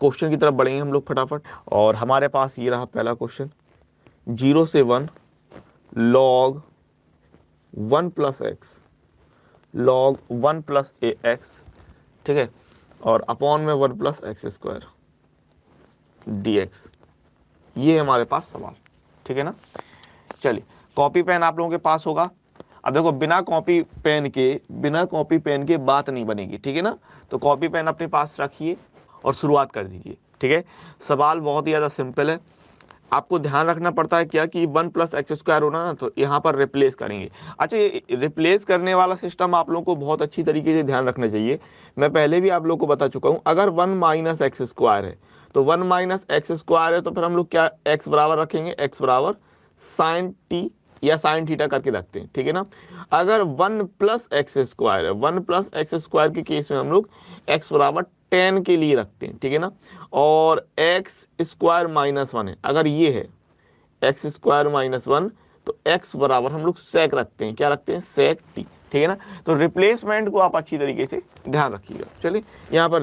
Question की तरफ बढ़ेंगे हम लोग फटाफट। और हमारे पास ये रहा पहला क्वेश्चन, 0 से 1 log 1 plus x, log 1 plus a x, ठीक है, और अपॉन में 1 plus x square d x. ये हमारे पास सवाल, ठीक है ना। चलिए, कॉपी पेन आप लोगों के पास होगा। अब देखो, बिना कॉपी पेन के बात नहीं बनेगी, ठीक है ना। तो कॉपी पेन अपने पास रखिए और शुरुआत कर दीजिए, ठीक है। सवाल बहुत ही ज़्यादा सिंपल है। आपको ध्यान रखना पड़ता है क्या कि 1 प्लस एक्स स्क्वायर होना ना, तो यहाँ पर रिप्लेस करेंगे। अच्छा, ये रिप्लेस करने वाला सिस्टम आप लोगों को बहुत अच्छी तरीके से ध्यान रखना चाहिए। मैं पहले भी आप लोगों को बता चुका हूँ, अगर 1 माइनस एक्स स्क्वायर है तो 1 माइनस एक्स स्क्वायर है तो फिर हम लोग क्या एक्स बराबर रखेंगे, एक्स बराबर साइन टी या साइन थीटा करके रखते हैं, ठीक है ना। अगर 1 प्लस एक्स स्क्वायर है, 1 प्लस एक्स स्क्वायर के केस में हम लोग एक्स बराबर 10 के लिए रखते हैं, ठीक है ना। और एक्स स्क्वायर माइनस 1 है, अगर ये है एक्स स्क्वायर माइनस 1 तो एक्स बराबर हम लोग सेक रखते हैं, क्या रखते हैं, सेक टी, ठीक है ना। तो रिप्लेसमेंट को आप अच्छी तरीके से ध्यान रखिएगा। चलिए यहाँ पर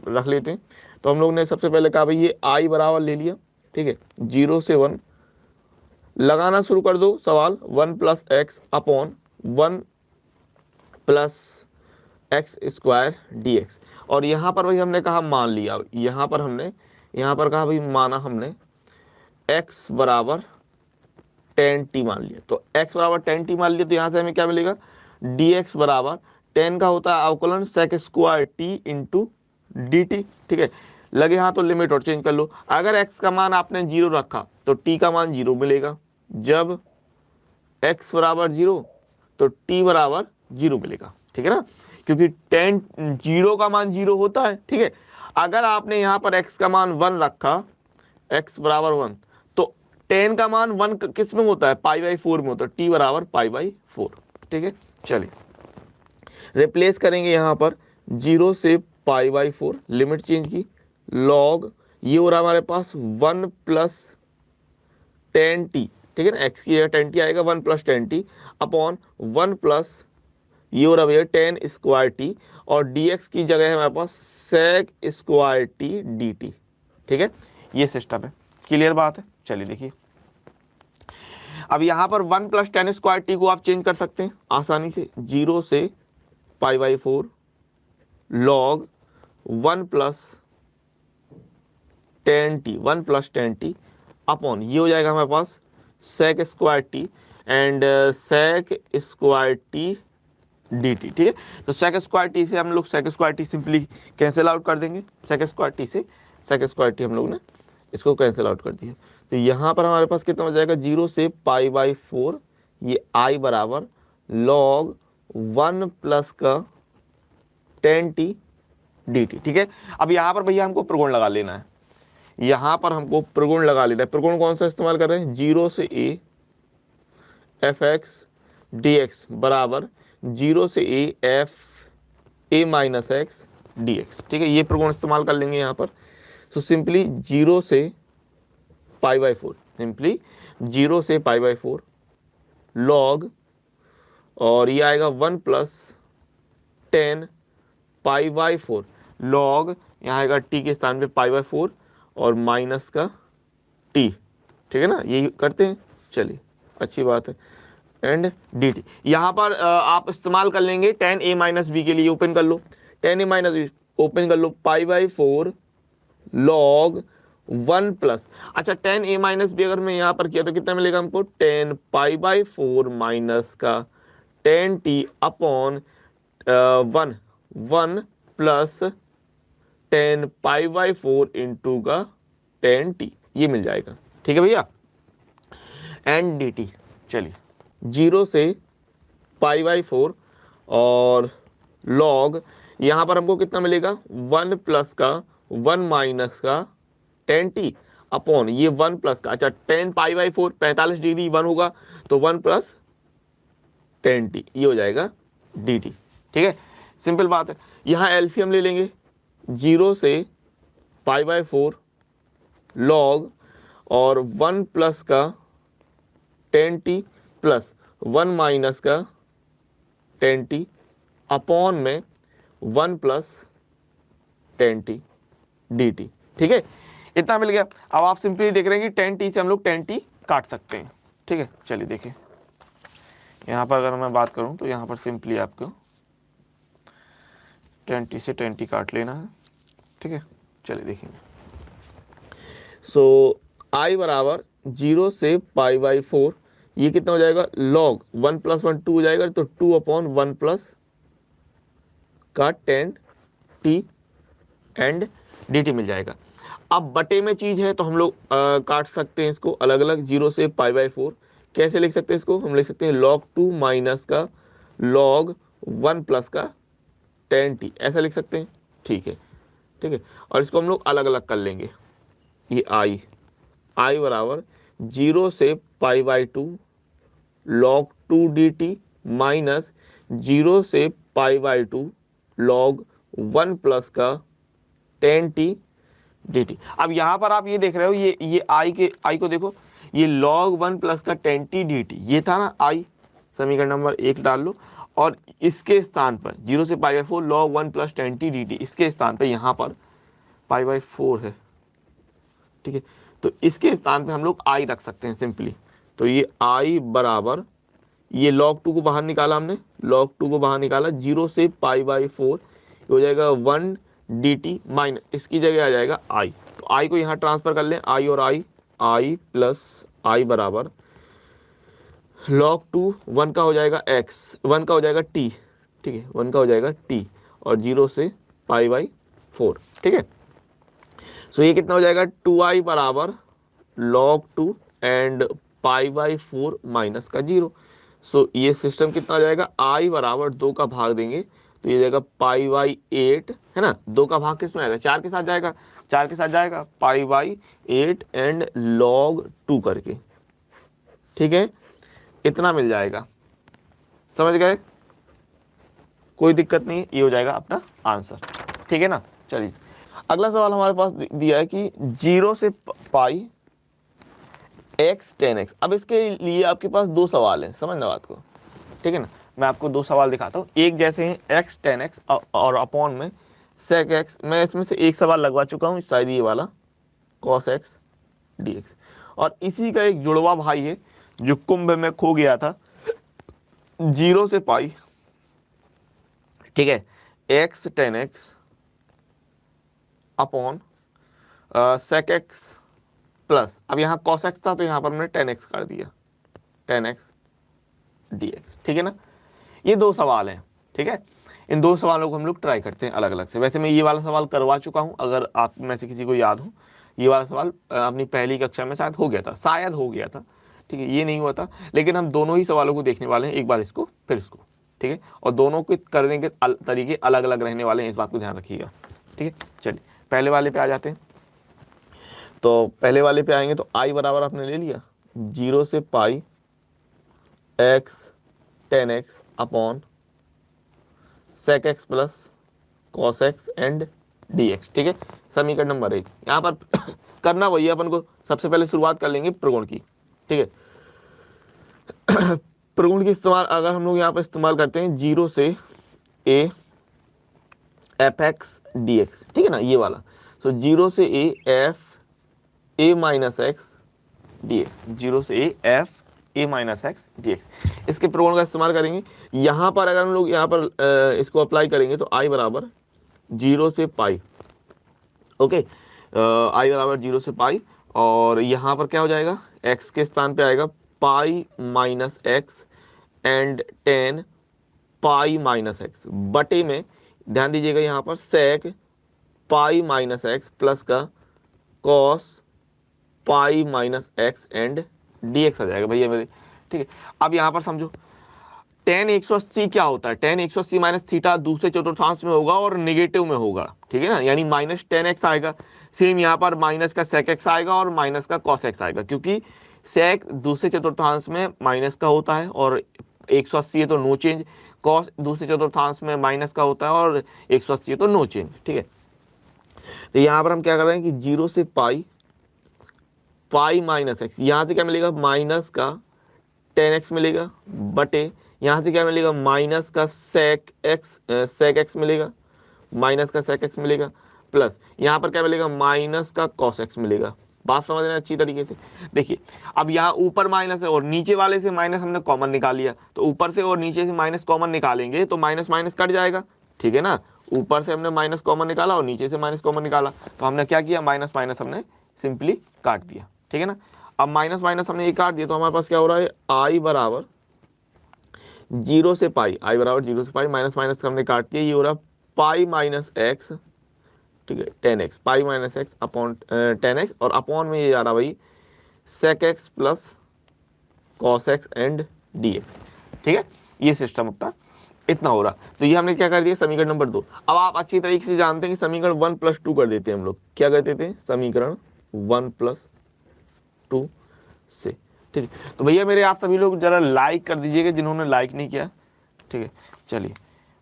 रख लेते हैं। तो हम लोग ने सबसे पहले कहा भाई ये आई बराबर ले लिया, ठीक है, 0 से 1 लगाना शुरू कर दो सवाल, 1 plus x upon 1 plus x square d x. और यहाँ पर भाई हमने कहा मान लिया, यहाँ पर कहा भाई माना हमने x बराबर 10t मान लिया। तो x बराबर 10t मान लिया, तो यहाँ से हमें क्या मिलेगा, dx बराबर 10 का होता है अवकलन sec square t into D T, ठीक है। लगे हाँ तो लिमिट और चेंज कर लो। अगर x का मान आपने 0 रखा तो t का मान 0 मिलेगा, जब x बराबर 0 तो t बराबर 0 मिलेगा, ठीक है ना, क्योंकि 10 0 का मान 0 होता है, ठीक है। अगर आपने यहाँ पर x का मान 1 रखा, x बराबर 1, तो 10 का मान 1 किस में होता है, पाई बाई 4 में होता है, t बराबर पाई बाई 4, ठीक है। चलिए रिप्लेस करेंगे यहाँ पर 0 से पाई बाई 4, लिमिट चेंज की, लॉग ये हो रहा हमारे पास 1 प्लस 10t, ठीक है ना, x की जगह 10t आएगा, 1 प्लस 10t अपॉन 1 प्लस ये हो रहा भैया 10 स्क्वायर टी, और dx की जगह है हमारे पास सेक स्क्वायर टी dt, ठीक है। ये सिस्टम है, क्लियर बात है। चलिए देखिए, अब यहाँ पर 1 प्लस 10 स्क्वायर टी को आप चेंज कर सकते हैं आसानी से, 0 से pi by 4 log 1 plus 10t upon ये हो जाएगा हमारे पास sec square t and sec square t d T, ठीक है। तो सेक स्क्वायर टी से हम लोग sec square t simply cancel out कर देंगे, सेक स्क्वायर टी से सेक स्क्वायर टी हम लोग ने इसको कैंसिल आउट कर दिया। तो यहाँ पर हमारे पास कितना हो जाएगा, 0 से पाई बाई 4, ये आई बराबर लॉग 1 प्लस का 10t dt, ठीक है। अब यहाँ पर भैया हमको प्रगुण लगा लेना है, यहाँ पर हमको प्रगुण लगा लेना है। प्रगुण कौन सा इस्तेमाल कर रहे हैं, 0 से a F x d x बराबर 0 से a F A minus x d x, ठीक है। ये प्रगुण इस्तेमाल कर लेंगे यहाँ पर। सो सिंपली 0 से पाई बाई 4, सिंपली 0 से पाई बाई 4 लॉग, और ये आएगा 1 प्लस 10 पाई बाई 4 लॉग, यहाँ आएगा t के स्थान पे पाई बाई 4 और माइनस का t, ठीक है ना, यही करते हैं। चलिए अच्छी बात है, एंड डी टी यहाँ पर आप इस्तेमाल कर लेंगे 10a माइनस बी के लिए, ओपन कर लो 10a माइनस बी, ओपन कर लो पाई बाई 4 लॉग 1 प्लस, अच्छा 10a माइनस बी अगर मैं यहाँ पर किया तो कितना मिलेगा हमको, 10 पाई बाई 4 माइनस का 10t upon 1 plus 10 pi by 4 into का 10t, ये मिल जाएगा, ठीक है भैया, एंड डी टी। चलिए 0 से पाई बाई 4 और लॉग, यहाँ पर हमको कितना मिलेगा, 1 प्लस का 1 माइनस का 10t अपॉन ये 1 प्लस का, अच्छा 10 पाई बाई 4 45 डिग्री 1 होगा तो 1 प्लस 10t, ये हो जाएगा dt, ठीक है। सिंपल बात है। यहाँ एलसीएम ले लेंगे, 0 से पाई बाई 4 लॉग और 1 प्लस का 10t प्लस 1 माइनस का 10t अपॉन में 1 प्लस 10t dt, ठीक है, इतना मिल गया। अब आप सिंपली देख रहे हैं कि 10t से हम लोग 10t काट सकते हैं। ठीक है, चलिए देखिए यहाँ पर अगर मैं बात करूँ तो यहाँ पर सिंपली आपको 10t से 10t काट लेना है। ठीक है, चलिए देखेंगे। सो I बराबर 0 से π/4, ये कितना हो जाएगा, लॉग 1 + 1 2 हो जाएगा, तो 2/1 प्लस का 10t एंड dt मिल जाएगा। अब बटे में चीज़ है तो हम लोग काट सकते हैं इसको अलग अलग। 0 से π/4 कैसे लिख सकते हैं इसको, हम लिख सकते हैं log 2 माइनस का log 1 प्लस का 10t, ऐसा लिख सकते हैं। ठीक है, ठीक है, और इसको हम लोग अलग अलग कर लेंगे। ये I बराबर 0 से π/2 log 2 dt माइनस 0 से π/2 log 1 प्लस का 10t dt। अब यहाँ पर आप ये देख रहे हो, ये I को देखो, ये log 1 प्लस का 10t dt ये था ना I, समीकरण नंबर 1 डाल लो, और इसके स्थान पर 0 से π/4 log 1 प्लस 10t dt, इसके स्थान पर यहाँ पर π/4 है। ठीक है, तो इसके स्थान पे हम लोग I रख सकते हैं सिंपली। तो ये I बराबर, ये log 2 को बाहर निकाला हमने, log 2 को बाहर निकाला, 0 से π/4 हो जाएगा 1 dt माइनस, इसकी जगह आ जाएगा I। तो I को यहाँ ट्रांसफर कर लें, I और I प्लस I बराबर log 2 1 का हो जाएगा x, 1 का हो जाएगा t। ठीक है, 1 का हो जाएगा t और 0 से π/4। ठीक है, सो ये कितना हो जाएगा, 2I बराबर log 2 एंड π/4 माइनस का 0। सो ये सिस्टम कितना हो जाएगा, I बराबर 2 का भाग देंगे तो ये जाएगा π/8, है ना। 2 का भाग किस में आएगा, 4 के साथ जाएगा, 4 के साथ जाएगा π/8 एंड log 2 करके। ठीक है, इतना मिल जाएगा, समझ गए, कोई दिक्कत नहीं, ये हो जाएगा अपना आंसर। ठीक है ना। चलिए अगला सवाल हमारे पास दिया है कि 0 से पाई x 10x। अब इसके लिए आपके पास दो सवाल हैं, समझना बात को। ठीक है ना, मैं आपको दो सवाल दिखाता हूँ। एक जैसे हैं x 10x और अपॉन में sec x। मैं इसमें से एक सवाल लगवा चुका हूँ, शायद ये वाला cos x dx। और इसी का एक जुड़वा भाई है जो कुंभ में खो गया था, 0 से पाई, ठीक है, x 10x upon sec x plus, अब यहाँ cos x था तो यहाँ पर हमने 10x कर दिया, 10x dx। ठीक है ना, ये दो सवाल हैं। ठीक है, इन दो सवालों को हम लोग ट्राई करते हैं अलग अलग से। वैसे मैं ये वाला सवाल करवा चुका हूँ, अगर आप में से किसी को याद हो, ये वाला सवाल अपनी पहली कक्षा में शायद हो गया था, शायद हो गया था। ठीक है, ये नहीं हुआ था, लेकिन हम दोनों ही सवालों को देखने वाले हैं, एक बार इसको फिर इसको। ठीक है, और दोनों के करने के तरीके अलग अलग रहने वाले हैं, इस बात को ध्यान रखिएगा। ठीक है, चलिए पहले वाले पे आ जाते हैं। तो पहले वाले पे आएंगे तो आई बराबर आपने ले लिया 0 से पाई x 10x upon sec x plus cos x and dx। ठीक है, समीकरण नंबर 1। यहाँ पर करना वही है, अपन को सबसे पहले शुरुआत कर लेंगे प्रगुण की। ठीक है, प्रगुण की इस्तेमाल अगर हम लोग यहाँ पर इस्तेमाल करते हैं 0 से a fx dx। ठीक है ना, ये वाला। सो 0 से a f a minus x dx, 0 से a f a minus x dx, इसके प्रगुण का इस्तेमाल करेंगे। यहाँ पर अगर हम लोग यहाँ पर इसको अप्लाई करेंगे तो i बराबर 0 से पाई, ओके, i बराबर 0 से पाई, और यहाँ पर क्या हो जाएगा, x के स्थान पे आएगा पाई minus x and 10 pi minus x बटे में, ध्यान दीजिएगा यहाँ पर sec पाई माइनस एक्स प्लस का cos pi minus x and dx आ जाएगा भैया मेरे। ठीक है, अब यहाँ पर समझो tan 180 क्या होता है, tan 180 माइनस थीटा दूसरे चतुर्थांश में होगा और नेगेटिव में होगा। ठीक है ना, यानी माइनस tan x आएगा। सेम यहाँ पर माइनस का sec x आएगा और माइनस का cos x आएगा, क्योंकि sec दूसरे चतुर्थांश में माइनस का होता है और 180 है तो नो चेंज, cos दूसरे चतुर्थांश में माइनस का होता है और 180 है तो नो चेंज। ठीक है, तो यहाँ पर हम क्या कर रहे हैं कि 0 से पाई पाई माइनस एक्स, यहाँ से क्या मिलेगा, माइनस का 10x मिलेगा, बटे यहाँ से क्या मिलेगा, माइनस का sec x मिलेगा, माइनस का sec x मिलेगा, प्लस यहाँ पर क्या मिलेगा, माइनस का कॉस एक्स मिलेगा। बात समझ रहे हैं अच्छी तरीके से। देखिए अब यहाँ ऊपर माइनस है और नीचे वाले से माइनस हमने कॉमन निकाल लिया, तो ऊपर से और नीचे से माइनस कॉमन निकालेंगे तो माइनस माइनस कट जाएगा, ठीक है ना। ऊपर से हमने माइनस कॉमन निकाला और नीचे से माइनस कॉमन निकाला, तो हमने क्या किया, माइनस माइनस हमने सिंपली काट दिया, ठीक है ना। अब माइनस माइनस हमने ये काट दिया तो हमारे पास क्या हो रहा है, आई बराबर 0 से पाई, आई बराबर 0 से पाई, माइनस माइनस हमने काट दिया, ये हो रहा पाई माइनस एक्स, ठीक है, 10x, पाई माइनस एक्स अपॉन 10x, और अपॉन में ये आ रहा भाई sec x plus cos x and dx, ठीक है। ये सिस्टम अपना इतना हो रहा। तो ये हमने क्या कर दिया, समीकरण नंबर 2। अब आप अच्छी तरीके से जानते हैं कि समीकरण 1 + 2 कर देते हैं हम लोग, क्या कर देते हैं, समीकरण 1 + 2 से, ठीक है। तो भैया मेरे आप सभी लोग जरा लाइक कर दीजिएगा जिन्होंने लाइक नहीं किया, ठीक है। चलिए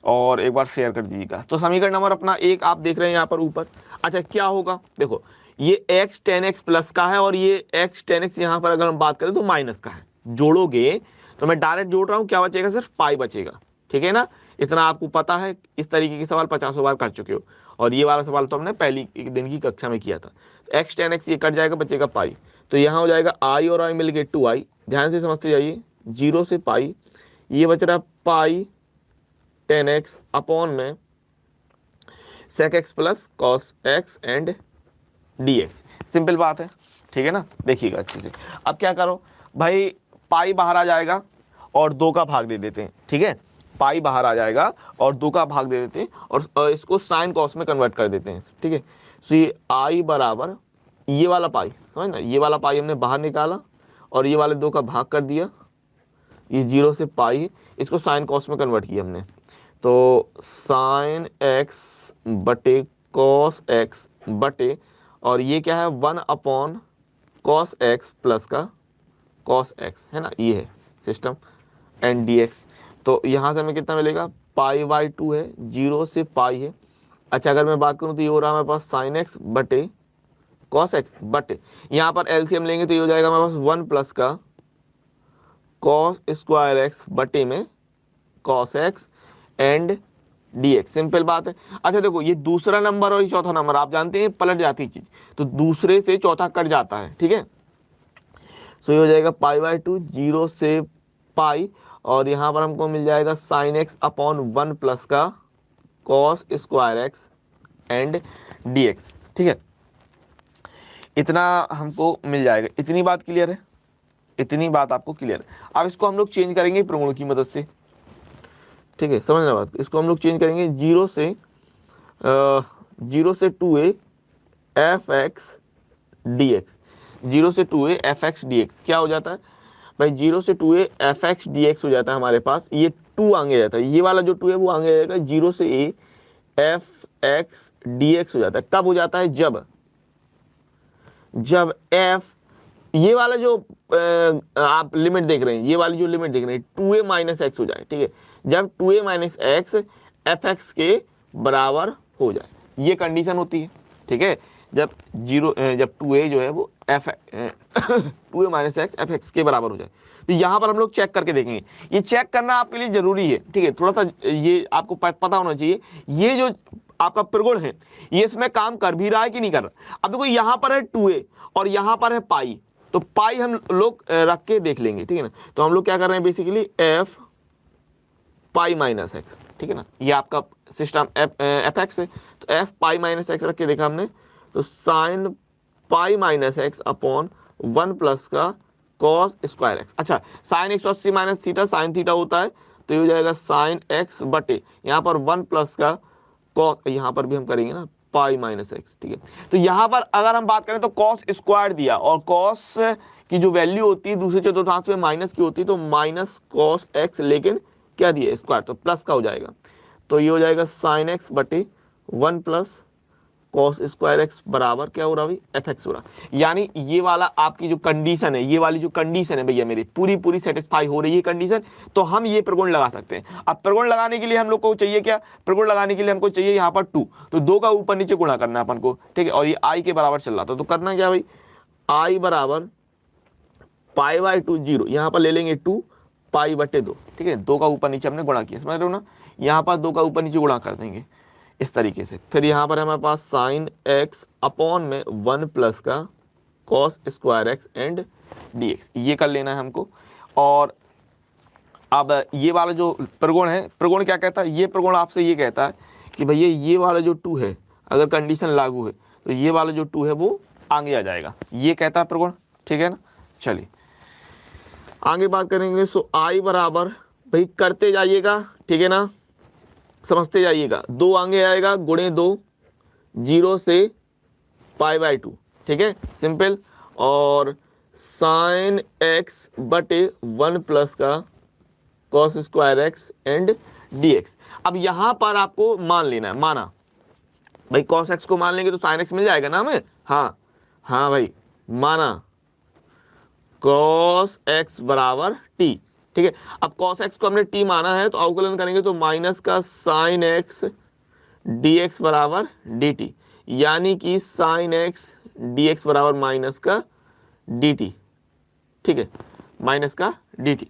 और एक बार शेयर कर दीजिएगा। तो समीकरण नंबर अपना 1 आप देख रहे हैं यहाँ पर ऊपर। अच्छा क्या होगा, देखो ये x 10x प्लस का है और ये x 10x यहाँ पर अगर हम बात करें तो माइनस का है। जोड़ोगे तो मैं डायरेक्ट जोड़ रहा हूँ, क्या बचेगा, सिर्फ पाई बचेगा, ठीक है ना। इतना आपको पता है, इस तरीके के सवाल 50 बार कर चुके हो, और ये वाला सवाल तो हमने पहली एक दिन की कक्षा में किया था। तो x 10x ये कट जाएगा, बचेगा पाई, तो यहाँ हो जाएगा i और i मिल गए 2i। ध्यान से समझते जाइए, 0 से पाई, ये बच रहा पाई 10x अपॉन में sec x plus cos x and dx। Simple बात है, ठीक है ना। देखिएगा अच्छे से। अब क्या करो भाई, पाई बाहर आ जाएगा और 2 का भाग दे देते हैं, ठीक है। पाई बाहर आ जाएगा और 2 का भाग दे देते हैं और इसको साइन कॉस में कन्वर्ट कर देते हैं, ठीक है। सो ये आई बराबर ये वाला पाई, समझ ना, ये वाला पाई हमने बाहर निकाला और ये वाले 2 का भाग कर दिया, ये 0 से पाई, इसको साइन कॉस में कन्वर्ट किया हमने, तो साइन एक्स बटे कॉस एक्स बटे, और ये क्या है 1 अपॉन कॉस एक्स प्लस का कॉस एक्स, है ना, ये है सिस्टम, एंड dx। तो यहाँ से हमें कितना मिलेगा, पाई/2 है, 0 से पाई है। अच्छा अगर मैं बात करूँ तो ये हो रहा है हमारे पास साइन एक्स बटे कॉस एक्स बटे, यहाँ पर एलसीएम लेंगे तो ये हो जाएगा हमारे पास 1 प्लस का कॉस स्क्वायर एक्स बटे में cos x and dx। Simple बात है। अच्छा देखो ये दूसरा नंबर और ये चौथा नंबर आप जानते हैं पलट जाती चीज, तो दूसरे से चौथा कट जाता है, ठीक है। सो ये हो जाएगा पाई/2, 0 से पाई, और यहाँ पर हमको मिल जाएगा साइन एक्स अपॉन 1 प्लस का cos square x and dx, ठीक है। इतना हमको मिल जाएगा। इतनी बात क्लियर है, इतनी बात आपको क्लियर है। अब इसको हम लोग चेंज करेंगे प्रगुण की मदद से, ठीक है, समझना बात। इसको हम लोग चेंज करेंगे 0 से 2a fx dx, 0 से 2a fx dx क्या हो जाता है भाई, 0 से 2a fx dx हो जाता है हमारे पास। ये 2 आगे जाता है, ये वाला जो 2 है वो आगे जाएगा, 0 से a fx dx हो जाता है। कब हो जाता है, जब f, ये वाला जो आप लिमिट देख रहे हैं, ये वाली जो लिमिट देख रहे हैं 2a माइनस एक्स हो जाए, ठीक है। जब 2a माइनस एक्स fx के बराबर हो जाए, ये कंडीशन होती है, ठीक है। जब 2a जो है वो 2a माइनस एक्स fx के बराबर हो जाए, तो यहाँ पर हम लोग चेक करके देखेंगे। ये चेक करना आपके लिए जरूरी है, ठीक है। थोड़ा सा ये आपको पता होना चाहिए, ये जो आपका प्रगुण है ये इसमें काम कर भी रहा है कि नहीं कर रहा। अब देखो यहाँ पर है 2a और यहाँ पर है पाई, तो पाई हम लोग रख के देख लेंगे, ठीक है ना। तो हम लोग क्या कर रहे हैं बेसिकली f पाई माइनस एक्स, ठीक है ना, ये आपका सिस्टम एफ एक्स है, तो f पाई माइनस एक्स रख के देखा हमने, तो sine pi minus x upon 1 plus का कॉस स्क्वायर एक्स। अच्छा sine 180 minus theta sine theta होता है, तो ये हो जाएगा साइन एक्स बटे यहाँ पर 1 प्लस का कॉस, यहाँ पर भी हम करेंगे ना पाई माइनस एक्स, ठीक है। तो यहाँ पर अगर हम बात करें तो कॉस स्क्वायर दिया, और कॉस की जो वैल्यू होती है दूसरे चतुर्थांश में माइनस की होती है, तो माइनस कॉस एक्स, लेकिन क्या दिया स्क्वायर, तो प्लस का हो जाएगा। तो ये हो जाएगा साइन एक्स बटे 1 प्लस कॉस स्क्वायर एक्स बराबर क्या हो रहा भाई, एफ एक्स हो रहा। यानी ये वाला आपकी जो कंडीशन है, ये वाली जो कंडीशन है भैया मेरी पूरी सेटिस्फाई हो रही है कंडीशन, तो हम ये प्रगुण लगा सकते हैं। अब प्रगुण लगाने के लिए हम लोग को चाहिए क्या, प्रगुण लगाने के लिए हमको चाहिए यहाँ पर 2, तो 2 का ऊपर नीचे गुणा करना है अपन को, ठीक है। और ये आई के बराबर चल रहा था, तो करना क्या भाई, आई बराबर पाई/2 0, यहाँ पर ले लेंगे 2 पाई/2, ठीक है। 2 का ऊपर नीचे हमने गुणा किया, समझ रहे हो ना, यहाँ पर 2 का ऊपर नीचे गुणा कर देंगे, इस तरीके से। फिर यहाँ पर हमारे पास साइन एक्स अपॉन में 1 प्लस का cos square x and d x, ये कर लेना है हमको। और अब ये वाला जो प्रगुण है, प्रगुण क्या कहता है, ये प्रगुण आपसे ये कहता है कि भैया ये वाला जो 2 है अगर कंडीशन लागू है तो ये वाला जो 2 है वो आगे आ जाएगा, ये कहता है प्रगुण, ठीक है ना। चलिए आगे बात करेंगे। सो आई बराबर, भाई करते जाइएगा, ठीक है ना, समझते जाइएगा, 2 आगे आएगा गुणे 2, 0 से π/2, ठीक है, सिंपल। और साइन एक्स बटे 1 प्लस का cos square x and d x. अब यहां पर आपको मान लेना है, माना भाई कॉस एक्स को मान लेंगे तो साइन एक्स मिल जाएगा ना हमें, हाँ हाँ भाई, माना कॉस एक्स बराबर टी, ठीक है। अब कॉस एक्स को हमने टी माना है तो अवकलन करेंगे तो माइनस का साइन एक्स डी एक्स बराबर डी टी, यानी कि साइन एक्स डी एक्स बराबर माइनस का डी टी, ठीक है, माइनस का डी टी।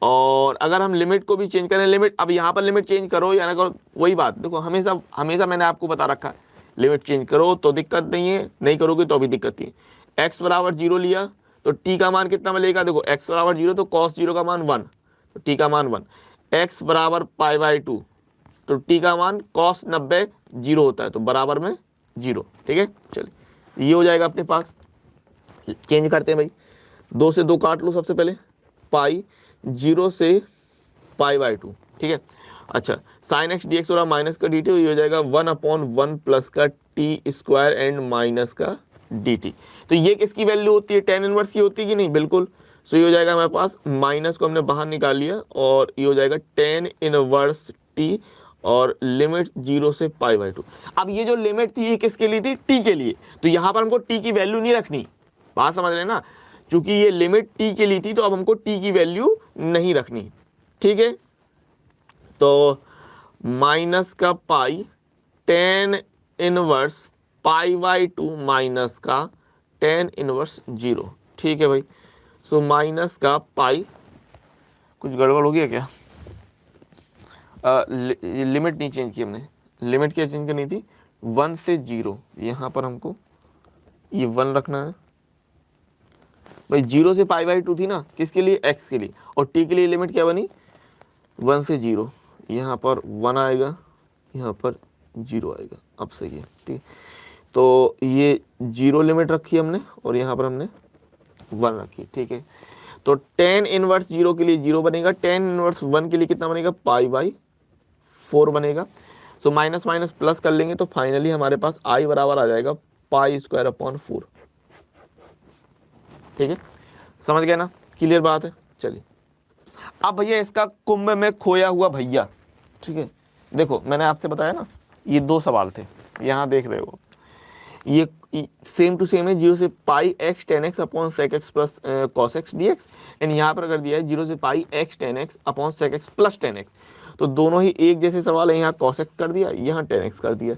और अगर हम लिमिट को भी चेंज करें, लिमिट, अब यहाँ पर लिमिट चेंज करो या ना करो वही बात, देखो हमेशा हमेशा मैंने आपको बता रखा है, लिमिट चेंज करो तो दिक्कत नहीं है, नहीं करोगे तो भी दिक्कत नहीं है। एक्स बराबर 0 लिया तो टी का मान कितना मिलेगा, देखो एक्स बराबर 0 तो कॉस 0 का मान 1, तो टी का मान 1। एक्स बराबर π/2 तो टी का मान कॉस 90 0 होता है तो बराबर में 0, ठीक है। चलिए ये हो जाएगा अपने पास, चेंज करते हैं भाई, 2 से 2 काट लो सबसे पहले, पाई 0 से π/2, ठीक है। अच्छा साइन एक्स डी एक्स और माइनस का डी टी, ये हो जाएगा 1/1 प्लस का टी स्क्वायर एंड माइनस का डी टी। तो ये किसकी वैल्यू होती है, tan इनवर्स की होती है कि नहीं, बिल्कुल। सो ये हो जाएगा हमारे पास, माइनस को हमने बाहर निकाल लिया और ये हो जाएगा tan इनवर्स टी और लिमिट 0 से π/2। अब ये जो लिमिट थी ये किसके लिए थी, टी के लिए, तो यहाँ पर हमको टी की वैल्यू नहीं रखनी, बात समझ रहे हैं ना, क्योंकि ये लिमिट टी के लिए थी तो अब हमको टी की वैल्यू नहीं रखनी, ठीक है। तो माइनस का पाई tan इनवर्स π/2 माइनस का tan इनवर्स 0, ठीक है भाई। सो माइनस का पाई, कुछ गड़बड़ हो गया क्या, लिमिट नहीं चेंज की हमने, लिमिट क्या चेंज करनी थी, 1 से 0, यहाँ पर हमको ये 1 रखना है भाई, 0 से π/2 थी ना, किसके लिए, x के लिए, और t के लिए लिमिट क्या बनी 1 से 0, यहाँ पर 1 आएगा, यहाँ पर 0 आएगा, अब सही है, ठीक। तो ये 0 लिमिट रखी हमने और यहाँ पर हमने 1 रखी, ठीक है। तो tan इनवर्स 0 के लिए 0 बनेगा, tan इनवर्स 1 के लिए कितना बनेगा, π/4 बनेगा। सो माइनस माइनस प्लस कर लेंगे तो फाइनली हमारे पास i बराबर आ जाएगा π²/4, ठीक है, समझ गए ना, क्लियर बात है। चलिए अब भैया इसका कुंभ में खोया हुआ भैया, ठीक है, देखो मैंने आपसे बताया ना ये 2 सवाल थे, यहाँ देख रहे हो ये सेम टू सेम है, 0 से pi x tan x upon sec x plus cos x d x, and यहाँ पर अगर दिया है 0 से pi x tan x upon sec x plus tan x, तो दोनों ही एक जैसे सवाल है, यहाँ कॉस एक्स कर दिया, यहाँ टेन एक्स कर दिया,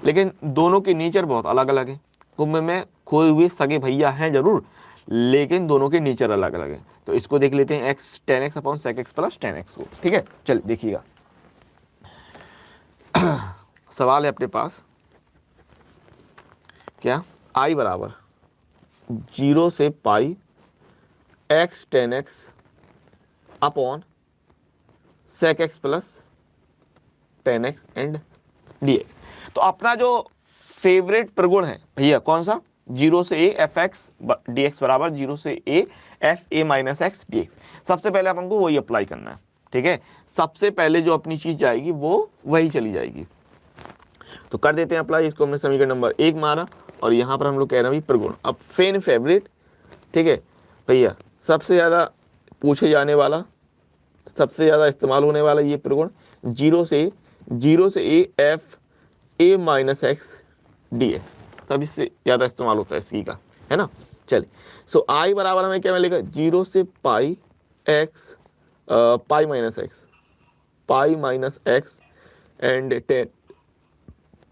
लेकिन दोनों के नेचर बहुत अलग अलग है। कुंभ में खोए हुए सगे भैया हैं जरूर, लेकिन दोनों के नेचर अलग अलग है। तो इसको देख लेते हैं, x tan x upon sec x plus tan x को, ठीक है। चल देखिएगा सवाल है अपने पास क्या, i बराबर 0 से pi x tan x upon sec x plus tan x and d x. तो अपना जो फेवरेट प्रगुण है भैया कौन सा, 0 से a F x d x बराबर 0 से a F A minus x d x. सबसे पहले अपन को वही अप्लाई करना है, ठीक है, सबसे पहले जो अपनी चीज जाएगी वो वही चली जाएगी। तो कर देते हैं अप्लाई, इसको हमने समीकरण नंबर 1 मारा और यहाँ पर हम लोग कह रहे हैं प्रगुण। अब फेन फेवरेट, ठीक है भैया, सबसे ज़्यादा पूछे जाने वाला, सबसे ज़्यादा इस्तेमाल होने वाला ये प्रगुण, 0 से A F A minus x d x, सभी से ज़्यादा इस्तेमाल होता है इसी का, है ना। चलिए सो आई बराबर हमें क्या मिलेगा, 0 से pi x pi minus x and tan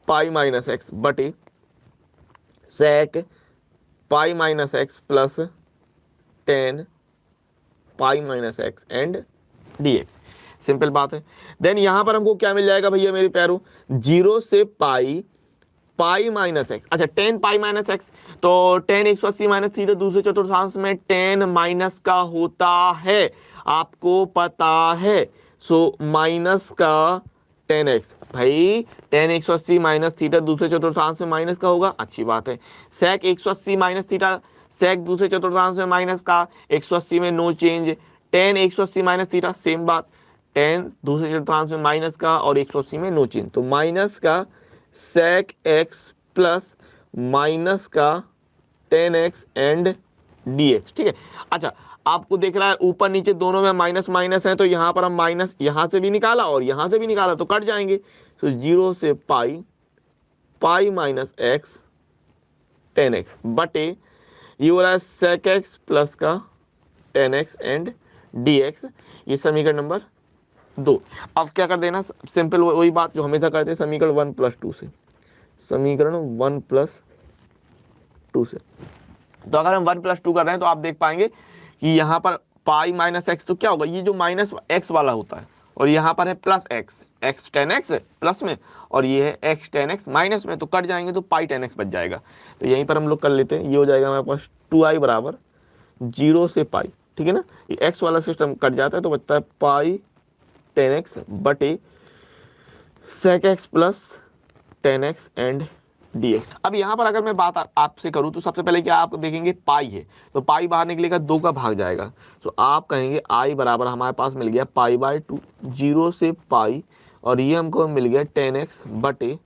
pi minus x बटे sec pi minus x plus tan pi minus x and d x. Simple बात है। देन यहाँ पर हमको क्या मिल जाएगा भैया मेरे प्यारों, 0 से पाई पाई माइनस एक्स। अच्छा 10 पाई माइनस एक्स, तो 10 180 माइनस थीटा दूसरे चतुर्थांश में 10 माइनस का होता है, आपको पता है। सो माइनस का 10x, भाई 10 180 माइनस थीटा दूसरे चतुर्थांश में माइनस का होगा, अच्छी बात है। सेक 180 माइनस थीटा, सेक दूसरे चतुर्थांश में माइनस का, 180 में no change. 10 180 minus theta, same बात, 10 दूसरे चतुर्थांश में माइनस का और 180 में नो चेंज, तो माइनस का सेक एक्स प्लस माइनस का 10x एंड dx, ठीक है। अच्छा आपको देख रहा है ऊपर नीचे दोनों में माइनस माइनस है, तो यहाँ पर हम माइनस यहाँ से भी निकाला और यहाँ से भी निकाला तो कट जाएंगे। तो 0 से पाई पाई माइनस एक्स 10x बटे ये हो रहा है सेक एक्स प्लस का 10x एंड dx, ये समीकरण नंबर 2। अब क्या कर देना, सिंपल वही बात जो हमेशा करते हैं, समीकरण 1+2 से, समीकरण 1+2 से। तो अगर हम 1+2 कर रहे हैं तो आप देख पाएंगे कि यहाँ पर पाई माइनस एक्स, तो क्या होगा, ये जो माइनस एक्स वाला होता है और यहाँ पर है plus x, x 10x plus में और ये है एक्स 10x माइनस में, तो कट जाएंगे तो पाई 10x बच जाएगा। तो यहीं पर हम लोग कर लेते हैं, ये हो जाएगा हमारे पास 2i बराबर 0 से पाई, ठीक है ना, ये एक्स वाला सिस्टम कट जाता है तो बचता है पाई 10x बटे sec x plus 10x and dx। अब यहाँ पर अगर मैं बात आपसे करूँ तो सबसे पहले क्या आप देखेंगे पाई है, तो पाई बाहर निकलेगा 2 का भाग जाएगा, तो आप कहेंगे i बराबर हमारे पास मिल गया पाई बाय 2, 0 से पाई और ये हमको मिल गया 10x बटे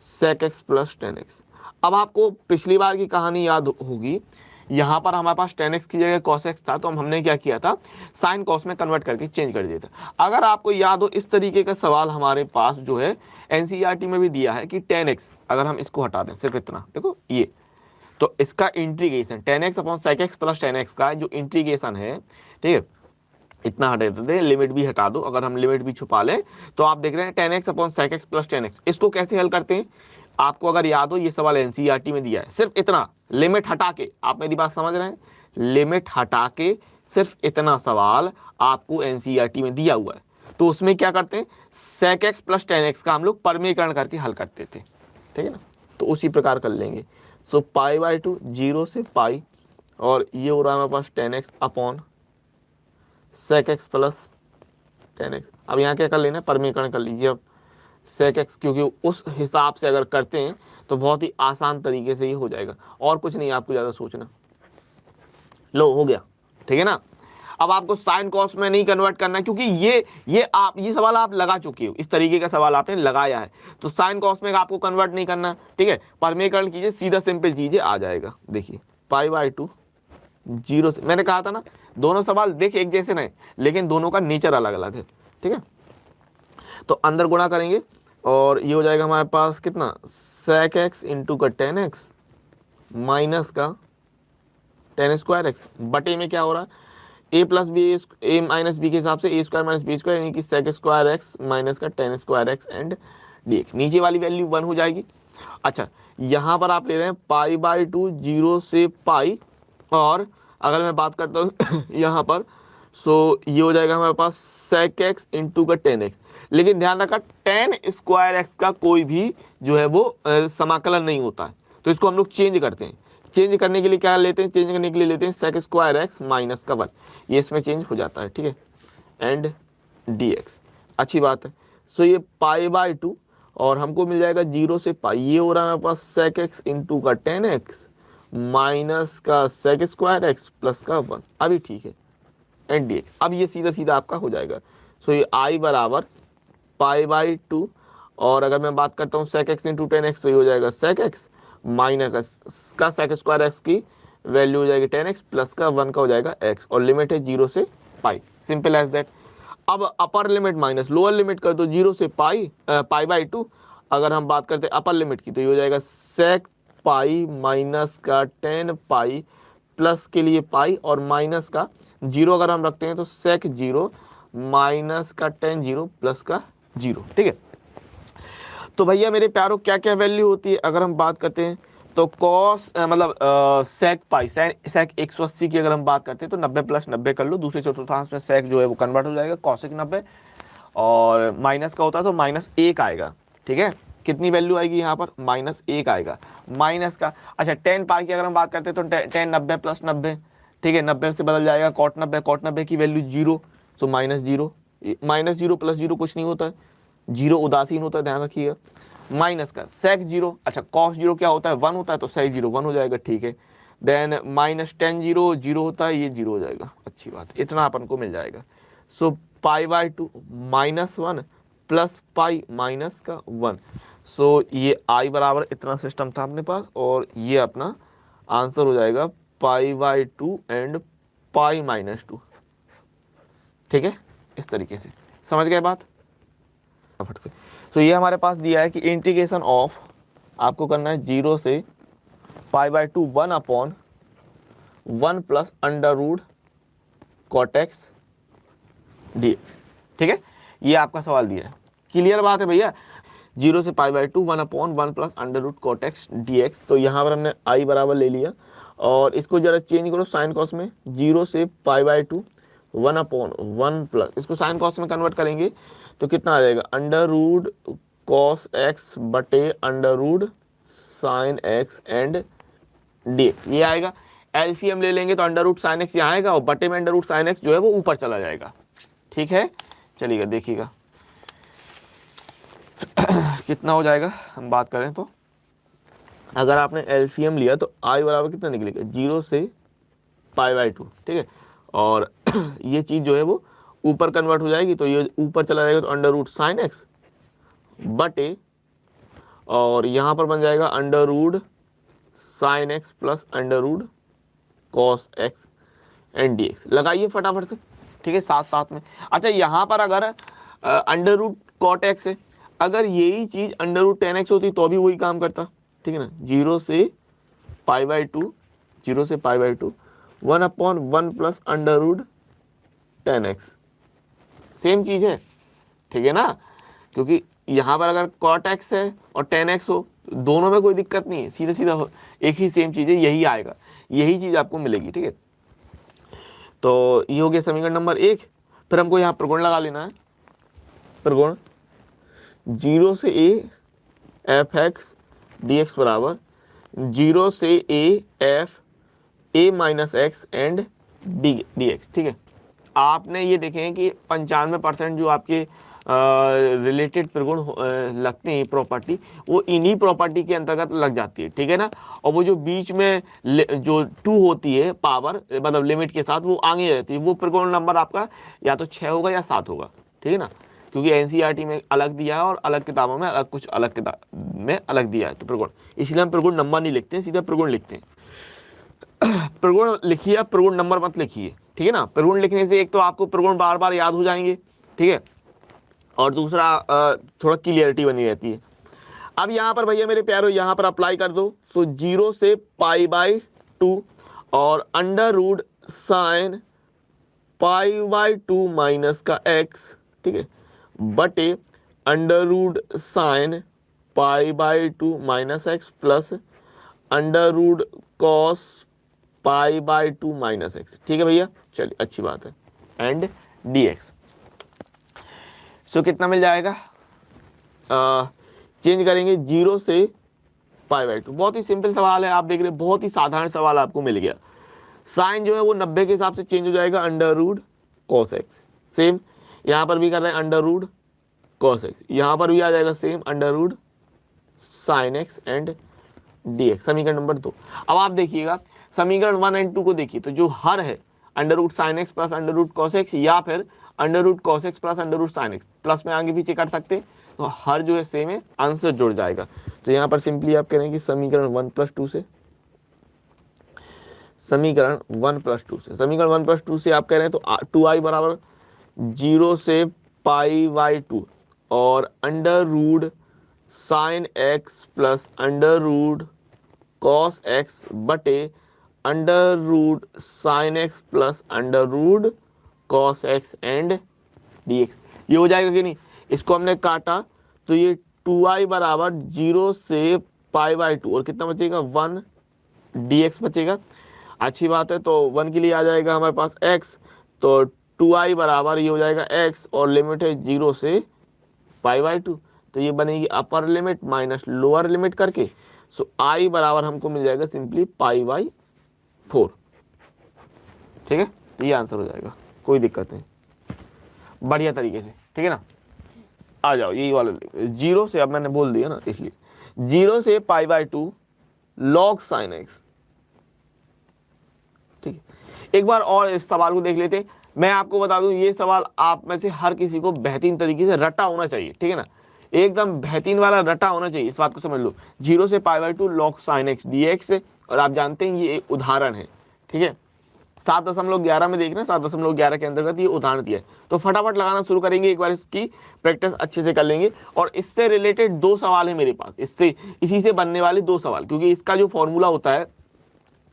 सेक एक्स प्लस 10x। अब आपको पिछली बार की कहानी याद होगी, यहाँ पर हमारे पास 10x की जगह cos x था, तो हमने क्या किया था, साइन कॉस में कन्वर्ट करके चेंज कर दिया था। अगर आपको याद हो इस तरीके का सवाल हमारे पास जो है एनसीईआरटी में भी दिया है कि 10x, अगर हम इसको हटा दें सिर्फ इतना, देखो ये, तो इसका integration 10x upon sec x plus 10x का जो इंटीग्रेशन है, ठीक है, इतना हटा देते हैं, लिमिट भी हटा दो, अगर हम लिमिट भी छुपा लें तो आप देख रहे हैं 10x upon sec x plus 10x। इसको कैसे हल करते हैं, आपको अगर याद हो ये सवाल एनसीईआरटी में दिया है, सिर्फ इतना लिमिट हटा के, आप मेरी बात समझ रहे हैं, लिमिट हटा के सिर्फ इतना सवाल आपको एनसीईआरटी में दिया हुआ है। तो उसमें क्या करते हैं, सेक एक्स प्लस 10x का हम लोग परमीकरण करके हल करते थे, ठीक है ना, तो उसी प्रकार कर लेंगे। सो पाई बाय 2 0 से पाई और ये हो रहा है हमारे पास 10x upon sec x plus 10x। अब यहाँ क्या कर लेना, परमीकरण कर लीजिए अब सेक एक्स, क्योंकि उस हिसाब से अगर करते हैं तो बहुत ही आसान तरीके से ये हो जाएगा, और कुछ नहीं आपको ज़्यादा सोचना। लो हो गया, ठीक है ना। अब आपको साइन कॉस में नहीं कन्वर्ट करना, क्योंकि ये सवाल आप लगा चुके हो, इस तरीके का सवाल आपने लगाया है, तो साइन कॉस में आपको कन्वर्ट नहीं करना, ठीक है। परमीकरण कीजिए, सीधा सिंपल कीजिए, आ जाएगा। देखिए पाई बाय 2 0 से, मैंने कहा था ना दोनों सवाल देख एक जैसे नहीं, लेकिन दोनों का नेचर अलग अलग है, ठीक है। तो अंदर गुणा करेंगे और ये हो जाएगा हमारे पास कितना, सेक एक्स इंटू का 10x माइनस का 10 स्क्वायर एक्स बटे में क्या हो रहा है, a plus B, A minus B के हिसाब से a square minus B square, यानी कि सेक स्क्वायर एक्स माइनस का 10 स्क्वायर एक्स एंड dx। नीचे वाली वैल्यू 1 हो जाएगी। अच्छा यहाँ पर आप ले रहे हैं पाई बाय 2 0 से पाई, और अगर मैं बात करता हूँ यहाँ पर, सो ये हो जाएगा हमारे पास सेक एक्स इंटू का 10x, लेकिन ध्यान रखा 10 स्क्वायर एक्स का कोई भी जो है वो समाकलन नहीं होता है, तो इसको हम लोग चेंज करते हैं। चेंज करने के लिए क्या लेते हैं, चेंज करने के लिए लेते हैं सेक स्क्वायर एक्स माइनस का 1, ये इसमें चेंज हो जाता है, ठीक है, एंड dx। अच्छी बात है। सो ये पाई बाय 2 और हमको मिल जाएगा 0 से पाई, ये हो रहा है हमारे पास सेक एक्स इंटू का 10x माइनस का सेक स्क्वायर एक्स प्लस का 1, अभी ठीक है, एंड dx। अब ये सीधा सीधा आपका हो जाएगा। सो ये i बराबर पाई बाय 2, और अगर मैं बात करता हूँ सेक एक्स इंटू 10x, तो ये हो जाएगा सेक एक्स माइनस का सेक स्क्वायर एक्स की वैल्यू हो जाएगी 10x प्लस का 1 का हो जाएगा x, और लिमिट है 0 से पाई, सिंपल एज दैट। अब upper limit minus lower limit कर दो 0 से पाई बाय 2। अगर हम बात करते हैं अपर लिमिट की, तो ये हो जाएगा सेक पाई माइनस का 10 पाई प्लस के लिए पाई, और माइनस का 0 अगर हम रखते हैं तो सेक 0 माइनस का 10 0 प्लस का 0, ठीक है। तो भैया मेरे प्यारों क्या क्या वैल्यू होती है, अगर हम बात करते हैं तो कॉस मतलब सेक पाई, सेक 180 की अगर हम बात करते हैं तो 90 प्लस 90 कर लो, दूसरे चतुर्थांश में सेक जो है वो कन्वर्ट हो जाएगा कॉसिक 90, और माइनस का होता है तो -1 आएगा। ठीक है, कितनी वैल्यू आएगी यहाँ पर, -1 आएगा माइनस का। अच्छा 10 पाई की अगर हम बात करते हैं तो 10 90 प्लस 90, ठीक है 90 से बदल जाएगा कॉट 90, कॉट 90 की वैल्यू 0, सो -0, -0 प्लस 0 कुछ नहीं होता है, 0 उदासीन होता है, ध्यान रखिएगा। माइनस का सेक 0, अच्छा कॉस 0 क्या होता है 1 होता है, तो सेक 0 1 हो जाएगा, ठीक है। देन -10 0 0 होता है, ये 0 हो जाएगा, अच्छी बात, इतना अपन को मिल जाएगा। सो π/2 -1 प्लस पाई माइनस का 1, सो ये i बराबर इतना सिस्टम था अपने पास, और ये अपना आंसर हो जाएगा π/2 एंड π-2, ठीक है, इस तरीके से समझ गए बात। तो ये हमारे पास दिया है कि इंटीग्रेशन ऑफ आपको करना है 0 से π/2 1/1 प्लस √ cot x dx, ठीक है, ये आपका सवाल दिया है, क्लियर बात है भैया। 0 से π/2 1/1 प्लस √ cot x dx, तो यहाँ पर हमने i बराबर ले लिया, और इसको जरा चेंज करो साइन कॉस में, 0 से π/2 1/1 प्लस, इसको साइन कॉस में कन्वर्ट करेंगे तो कितना आ जाएगा, √ cos x बटे √ sin x एंड dx, ये आएगा। एलसीएम ले लेंगे तो √ sin x यहाँ आएगा, और बटे में √ sin x जो है वो ऊपर चला जाएगा, ठीक है। चलिएगा देखिएगा कितना हो जाएगा, हम बात करें तो अगर आपने एलसीएम लिया तो i बराबर कितना निकलेगा, 0 से π/2, ठीक है, और ये चीज़ जो है वो ऊपर कन्वर्ट हो जाएगी, तो ये ऊपर चला जाएगा तो √ sin x बटे, और यहाँ पर बन जाएगा √ sin x plus √ cos x and dx, लगाइए फटाफट से, ठीक है, साथ साथ में। अच्छा यहाँ पर अगर √ cot x है, अगर यही चीज़ √ tan x होती तो भी वही काम करता, ठीक है ना। 0 से π/2 1/1 प्लस √ tan x, सेम चीज़ है, ठीक है ना, क्योंकि यहाँ पर अगर cot x है और tan x हो, दोनों में कोई दिक्कत नहीं है, सीधा सीधा एक ही सेम चीज़ है, यही आएगा, यही चीज़ आपको मिलेगी, ठीक है। तो ये हो गया समीकरण नंबर 1। फिर हमको यहाँ प्रगुण लगा लेना है, प्रगुण 0 से a f(x) dx बराबर 0 से a f a-x and dx, ठीक है। आपने ये देखें कि 95% जो आपके रिलेटेड प्रगुण लगते हैं प्रॉपर्टी, वो इन्हीं प्रॉपर्टी के अंतर्गत लग जाती है, ठीक है ना। और वो जो बीच में जो 2 होती है पावर मतलब लिमिट के साथ, वो आगे रहती है, वो प्रगुण नंबर आपका या तो 6 होगा या 7 होगा, ठीक है ना, क्योंकि एनसीईआरटी में अलग दिया है और अलग किताबों में अलग, कुछ अलग किताब में अलग दिया है, तो प्रगुण, इसलिए हम प्रगुण नंबर नहीं लिखते हैं, सीधा प्रगुण लिखते हैं। प्रगुण लिखिए, प्रगुण नंबर मत लिखिए, ठीक है ना। प्रगुण लिखने से एक तो आपको प्रगुण बार बार याद हो जाएंगे, ठीक है, और दूसरा थोड़ा क्लियरिटी बनी रहती है। अब यहाँ पर भैया मेरे प्यारो यहाँ पर अप्लाई कर दो, तो 0 से π/2 और √ sin π/2 माइनस का x, ठीक है, बटे √ sin π/2 minus x plus √ cos π/2 minus x, ठीक है भैया, चलिए अच्छी बात है, एंड dx। सो कितना मिल जाएगा, चेंज करेंगे 0 से π/2, बहुत ही सिंपल सवाल है, आप देख रहे हैं बहुत ही साधारण सवाल आपको मिल गया। साइन जो है वो 90 के हिसाब से चेंज हो जाएगा, √ cos x, सेम यहाँ पर भी कर रहे हैं √ cos x, यहाँ पर भी आ जाएगा same √ sin x and dx, समीकरण नंबर 2। अब आप देखिएगा समीकरण 1 एंड 2 को देखिए, तो जो हर है √ sin x plus √ cos x, या फिर √ cos x plus √ sin x, plus में आगे पीछे कर सकते, तो हर जो है सेम है, आंसर जुड़ जाएगा। तो यहाँ पर सिंपली आप करेंगे समीकरण 1 + 2 से, समीकरण 1 + 2 से, समीकरण 1 + 2 से आप कह रहे हैं तो 2i बराबर 0 से π/2 और √ sin x plus √ cos x बटे √ sin x plus √ cos x and dx, ये हो जाएगा कि नहीं। इसको हमने काटा तो ये 2i बराबर 0 से पाई बाई टू, और कितना बचेगा 1 dx बचेगा। अच्छी बात है, तो 1 के लिए आ जाएगा हमारे पास x, तो 2i बराबर ये हो जाएगा x, और लिमिट है 0 से पाई बाई टू, तो ये बनेगी अपर लिमिट माइनस लोअर लिमिट करके, सो i बराबर हमको मिल जाएगा सिंपली पाई बाई 4। ठीक है, तो ये आंसर हो जाएगा, कोई दिक्कत नहीं, बढ़िया तरीके से। ठीक है ना, आ जाओ यही वाला 0 से, अब मैंने बोल दिया ना इसलिए, 0 से pi by two log sine x. ठीक है, एक बार और इस सवाल को देख लेते। मैं आपको बता दूं, ये सवाल आप में से हर किसी को बेहतरीन तरीके से रटा होना चाहिए। ठीक है ना, एकदम बेहतरीन वाला रटा होना चाहिए, इस बात को समझ लो। 0 से pi by two log sine x d x, और आप जानते हैं ये एक उदाहरण है। ठीक है, 7.11 में देख रहे हैं, 7.11 के अंतर्गत ये उदाहरण दिया है। तो फटाफट लगाना शुरू करेंगे, एक बार इसकी प्रैक्टिस अच्छे से कर लेंगे। और इससे रिलेटेड 2 सवाल है मेरे पास, इसी से बनने वाले 2 सवाल, क्योंकि इसका जो फॉर्मूला होता है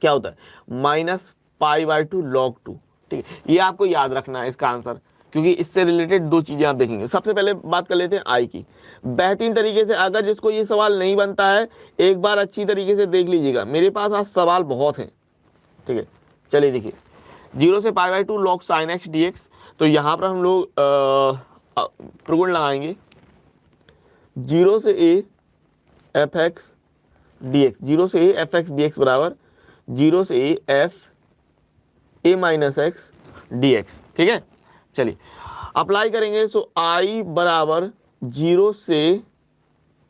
क्या होता है, minus pi by two log 2। ठीक है, ये आपको याद रखना है इसका आंसर, क्योंकि इससे रिलेटेड 2 चीजें आप देखेंगे। सबसे पहले बात कर लेते हैं आई की, बेहतरीन तरीके से। अगर जिसको ये सवाल नहीं बनता है, एक बार अच्छी तरीके से देख लीजिएगा, मेरे पास आज सवाल बहुत हैं। ठीक है, चलिए देखिए, 0 से pi by two log sine x d x, तो यहाँ पर हम लोग प्रगुण लगाएंगे। 0 से A F x d x, 0 से A F x d x बराबर 0 से A F A minus x d x. ठीक है, चलिए अप्लाई करेंगे। सो आई बराबर 0 से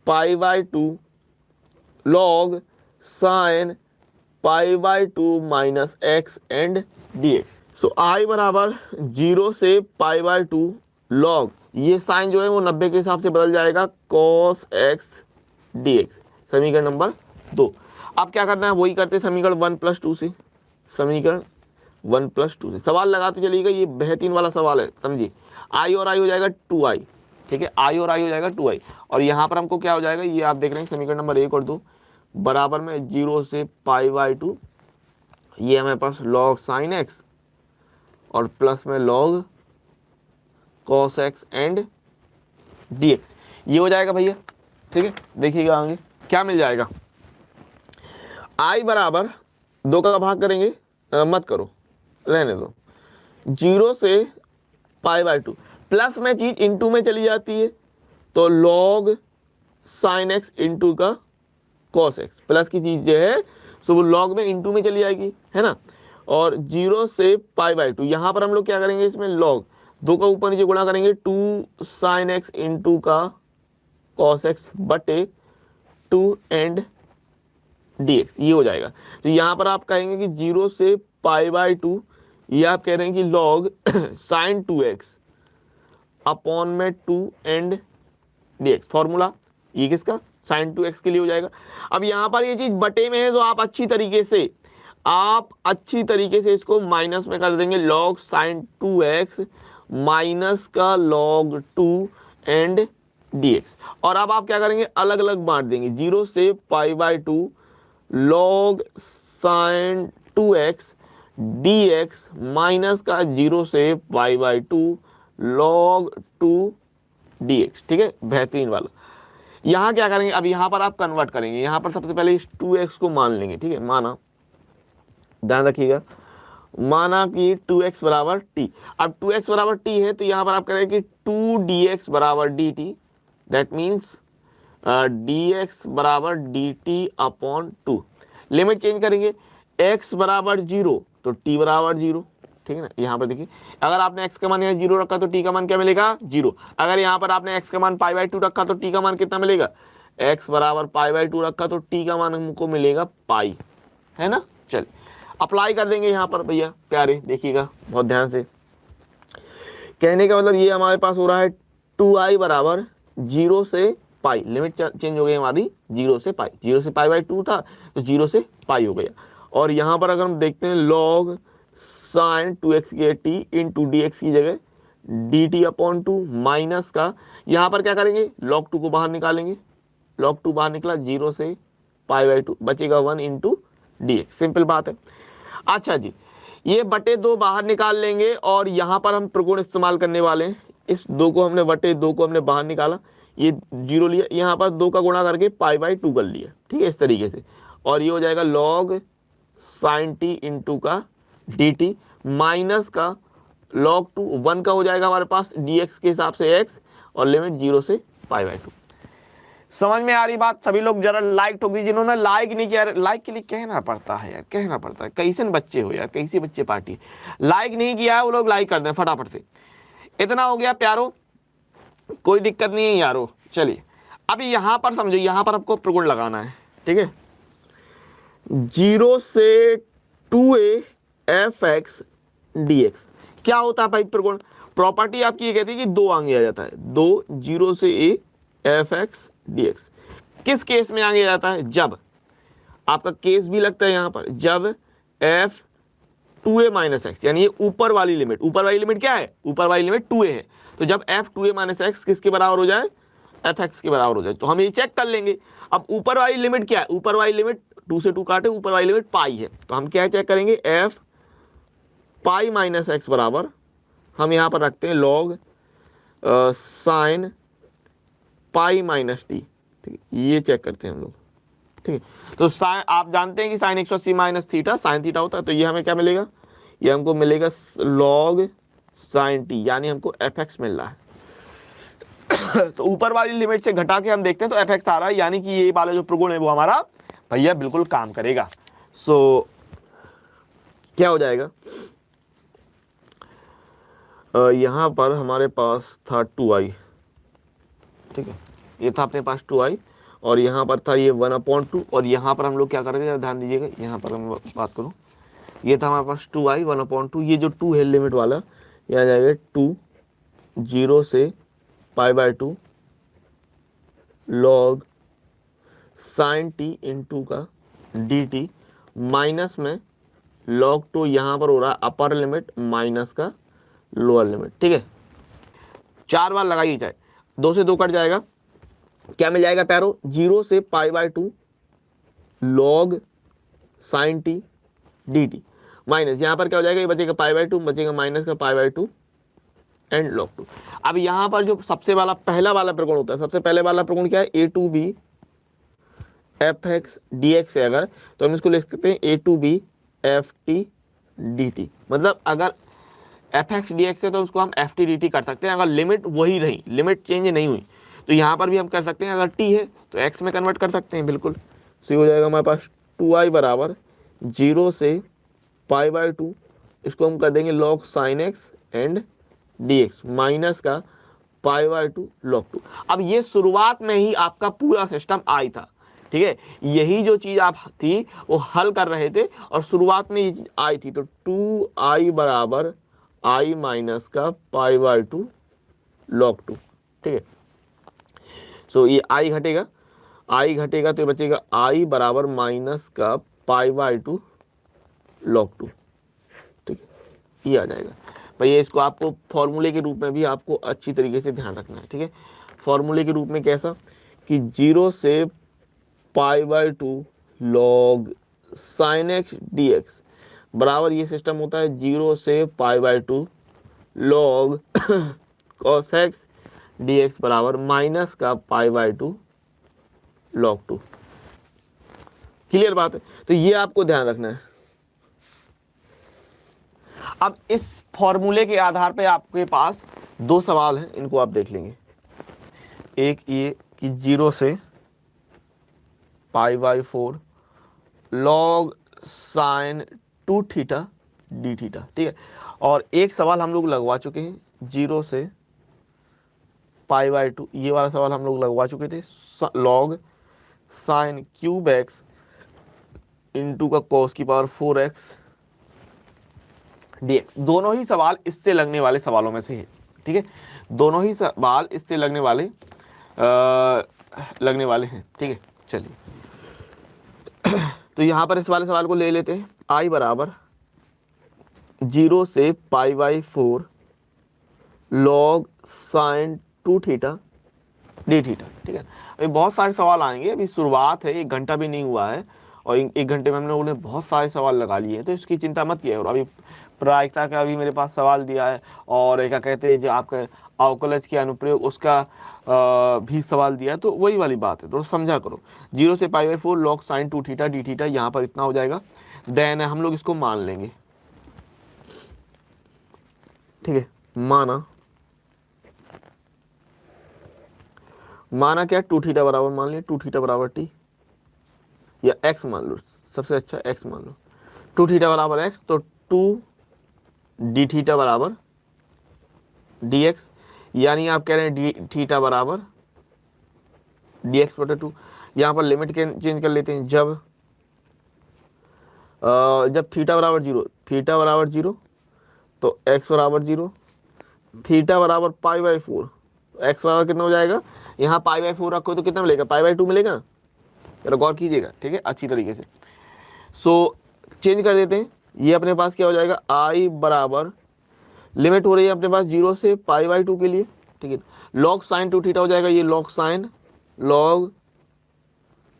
pi by two log sine pi by two minus x and d x. So I बराबर 0 से पाई बाई टू लॉग, ये साइन जो है वो 90 के हिसाब से बदल जाएगा, कॉस एक्स डी एक्स, समीकरण नंबर 2। अब क्या करना है, वही करते समीकरण 1 + 2 से, समीकरण 1 + 2 से सवाल लगाते चलिएगा। ये बेहतरीन वाला सवाल है, समझिए। आई और आई हो जाएगा 2i। ठीक है, आई और आई हो जाएगा 2i, और यहाँ पर हमको क्या हो जाएगा, ये आप देख रहे हैं समीकरण नंबर 1 और 2 बराबर में 0 से पाई बाई टू, ये हमारे पास लॉग साइन एक्स और प्लस में log cos x and d x, ये हो जाएगा भैया। ठीक है, देखिएगा आगे क्या मिल जाएगा। आई बराबर 2 का भाग करेंगे, मत करो, रहने दो। 0 से पाई बाई टू, प्लस में चीज इनटू में चली जाती है, तो लॉग साइन एक्स इंटू का कॉस एक्स, प्लस की चीज जो है सो वो लॉग में इनटू में चली जाएगी, है ना। और 0 से पाई बाई टू, यहाँ पर हम लोग क्या करेंगे, इसमें लॉग 2 का ऊपर नीचे गुणा करेंगे, 2 साइन एक्स इंटू का कॉस एक्स बटे 2 एंड डी एक्स, ये हो जाएगा। तो यहाँ पर आप कहेंगे कि 0 से पाई बाई टू, ये आप कह रहे हैं कि लॉग साइन 2x अपॉन में 2 एंड डी एक्स, फॉर्मूला ये किसका, साइन 2x के लिए हो जाएगा। अब यहाँ पर ये चीज बटे में है, तो आप अच्छी तरीके से इसको माइनस में कर देंगे, लॉग साइन 2x माइनस का लॉग 2 एंड dx। और अब आप क्या करेंगे, अलग अलग बांट देंगे, 0 से pi by two log sign 2x dx minus का 0 से pi by two log 2 dx। ठीक है, बेहतरीन वाला। यहाँ क्या करेंगे, अब यहाँ पर आप कन्वर्ट करेंगे, यहाँ पर सबसे पहले इस 2x को मान लेंगे। ठीक है, माना, ध्यान रखिएगा, माना कि 2x बराबर t। अब 2x बराबर t है, तो यहाँ पर आप करेंगे कि 2dx बराबर dt, दैट मीन्स dx बराबर dt अपॉन 2। लिमिट चेंज करेंगे, x बराबर 0 तो t बराबर 0। ठीक है ना, यहाँ पर देखिए, अगर आपने x का मान यहाँ 0 रखा तो t का मान क्या मिलेगा, 0। अगर यहाँ पर आपने x का मान पाई बाई 2 रखा तो t का मान कितना मिलेगा, x बराबर पाई बाई 2 रखा तो t का मान हमको मिलेगा पाई, है ना। चलिए अप्लाई कर देंगे यहाँ पर भैया प्यारे, देखिएगा बहुत ध्यान से। कहने का मतलब ये हमारे पास हो रहा है 2i बराबर 0 से पाई, लिमिट चेंज हो गई हमारी 0 से पाई, 0 से पाई बाई 2 था तो 0 से पाई हो गया। और यहाँ पर अगर हम देखते हैं लॉग साइन 2x के t इंटू डी एक्स की जगह dt अपॉन 2 माइनस का, यहाँ पर क्या करेंगे, लॉग 2 को बाहर निकालेंगे, लॉग 2 बाहर निकला, 0 से पाई बाई 2 बचेगा 1 इंटू डी एक्स, सिंपल बात है। अच्छा जी, ये बटे 2 बाहर निकाल लेंगे, और यहाँ पर हम प्रगुण इस्तेमाल करने वाले हैं। इस 2 को हमने बटे 2 को हमने बाहर निकाला, ये 0 लिया, यहाँ पर 2 का गुणा करके पाई बाई 2 कर लिया। ठीक है, इस तरीके से। और ये हो जाएगा log sin t इंटू का dt माइनस का log 2 1 का हो जाएगा हमारे पास dx के हिसाब से x और लिमिट 0 से π/2। समझ में आ रही बात? सभी लोग जरा लाइक ठोक दीजिए। जिन्होंने लाइक नहीं किया, लाइक के लिए कहना पड़ता है यार, कहना पड़ता है। कैसे बच्चे हो यार, कैसे बच्चे पार्टी, लाइक नहीं किया है वो लोग लाइक कर दें फटाफट से। इतना हो गया प्यारो, कोई दिक्कत नहीं है यारो। चलिए अभी यहां पर समझो, यहां पर आपको प्रगुण लगाना है, ठीक है। 0 से 2a fx dx क्या होता है भाई प्रगुण? प्रॉपर्टी आपकी ये कहती है कि 2 आगे आ जाता है, 2 0 से a fx dx। किस केस में आगे जाता है? जब आपका केस भी लगता है यहां पर, जब f 2a माइनस एक्स, यानी ये ऊपर वाली लिमिट, ऊपर वाली लिमिट क्या है? ऊपर वाली लिमिट 2a है। तो जब f 2a माइनस एक्स किसके बराबर हो जाए? fx के बराबर हो जाए, तो हम ये चेक कर लेंगे। अब ऊपर वाली लिमिट क्या है? ऊपर वाली लिमिट 2 से 2 काटे, ऊपर वाली लिमिट पाई है, तो हम क्या चेक करेंगे? f पाई माइनस एक्स बराबर, हम यहाँ पर रखते हैं log sign pi minus T, ठीक है, ये चेक करते हैं हम लोग, ठीक है। तो साइन, आप जानते हैं कि sine 180 minus theta sine theta होता है, तो ये हमें क्या मिलेगा? ये हमको मिलेगा log साइन टी, यानी हमको fx मिल रहा है। तो ऊपर वाली लिमिट से घटा के हम देखते हैं तो fx आ रहा है, यानी कि ये वाला जो प्रगुण है वो हमारा भैया बिल्कुल काम करेगा। सो क्या हो जाएगा? यहाँ पर हमारे पास था 2i, ठीक है, ये था अपने पास 2i, और यहाँ पर था ये 1/2, और यहाँ पर हम लोग क्या करेंगे ध्यान दीजिएगा, यहाँ पर हम बात करूँ, ये था हमारे पास 2i 1/2, ये जो 2 है लिमिट वाला, ये आ जाएगा 2 0 से π/2 log साइन t इंटू का dt माइनस में log 2 यहाँ पर हो रहा है अपर लिमिट माइनस का लोअर लिमिट, ठीक है। 4 बार लगाइए, चाहे 2 से 2 कट जाएगा, क्या मिल जाएगा प्यारो? 0 से π/2 log sine t dt minus यहाँ पर क्या हो जाएगा? ये बचेगा π/2, बचेगा माइनस का π/2 एंड log 2। अब यहाँ पर जो सबसे वाला पहला वाला प्रगुण होता है, सबसे पहले वाला प्रगुण क्या है? a2b fx dx है अगर, तो हम इसको लिख सकते हैं a2b ft dt। मतलब अगर fx dx है तो उसको हम ft dt कर सकते हैं, अगर लिमिट वही रही, लिमिट चेंज नहीं हुई, तो यहाँ पर भी हम कर सकते हैं। अगर t है तो x में कन्वर्ट कर सकते हैं, बिल्कुल। सो हो जाएगा हमारे पास 2i बराबर 0 से π/2, इसको हम कर देंगे log sin x and dx minus का π/2 log 2। अब ये शुरुआत में ही आपका पूरा सिस्टम आई था, ठीक है, यही जो चीज आप थी वो हल कर रहे थे और शुरुआत में ये चीज आई थी। तो 2i बराबर i माइनस का π/2 log 2, ठीक है। सो ये i घटेगा तो ये बचेगा i बराबर माइनस का π/2 log 2, ठीक है, ये आ जाएगा भैया। इसको आपको फॉर्मूले के रूप में भी आपको अच्छी तरीके से ध्यान रखना है, ठीक है। फॉर्मूले के रूप में कैसा कि 0 से π/2 log sin x dx बराबर ये सिस्टम होता है 0 से π/2 log cos x dx बराबर माइनस का π/2 log 2। क्लियर बात है? तो ये आपको ध्यान रखना है। अब इस फॉर्मूले के आधार पे आपके पास 2 सवाल हैं, इनको आप देख लेंगे। एक ये कि 0 से π/4 log sin 2 theta D theta, ठीक है। और एक सवाल हम लोग लगवा चुके हैं 0 से π/2, ये वाला सवाल हम लोग लगवा चुके थे, log sin cube x into का cos की पावर 4x dx। दोनों ही सवाल इससे लगने वाले सवालों में से है, ठीक है, दोनों ही सवाल इससे लगने वाले हैं, ठीक है। चलिए तो यहाँ पर इस वाले सवाल को ले लेते हैं। i बराबर 0 से π/4 log sin 2 theta D theta, ठीक है। अभी बहुत सारे सवाल आएंगे, अभी शुरुआत है, 1 घंटा भी नहीं हुआ है और एक घंटे में हमने उन्हें बहुत सारे सवाल लगा लिए हैं, तो इसकी चिंता मत किया। और अभी प्रायिकता का अभी मेरे पास सवाल दिया है, और क्या कहते हैं जो आपका अवकलज के अनुप्रयोग उसका भी सवाल दिया है, तो वही वाली बात है, तो समझा करो। 0 से π/4 log sin 2 theta D theta, यहाँ पर इतना हो जाएगा। देन हम लोग इसको मान लेंगे, ठीक है। माना क्या, 2 थीटा बराबर मान लिया, 2 थीटा बराबर टी, या x मान लो, सबसे अच्छा x मान लो। 2 थीटा बराबर x, तो 2 डी थीटा बराबर dx, यानी आप कह रहे हैं डी थीटा बराबर dx/2। यहाँ पर लिमिट चेंज कर लेते हैं। जब थीटा बराबर 0 तो x बराबर 0, थीटा बराबर π/4, x बराबर कितना हो जाएगा, यहाँ π/4 रखो तो कितना मिलेगा, π/2 मिलेगा ना, जरा गौर कीजिएगा, ठीक है, अच्छी तरीके से। सो चेंज कर देते हैं, ये अपने पास क्या हो जाएगा, i बराबर लिमिट हो रही है अपने पास 0 से π/2 के लिए, ठीक है। log sin 2 थीटा हो जाएगा, ये log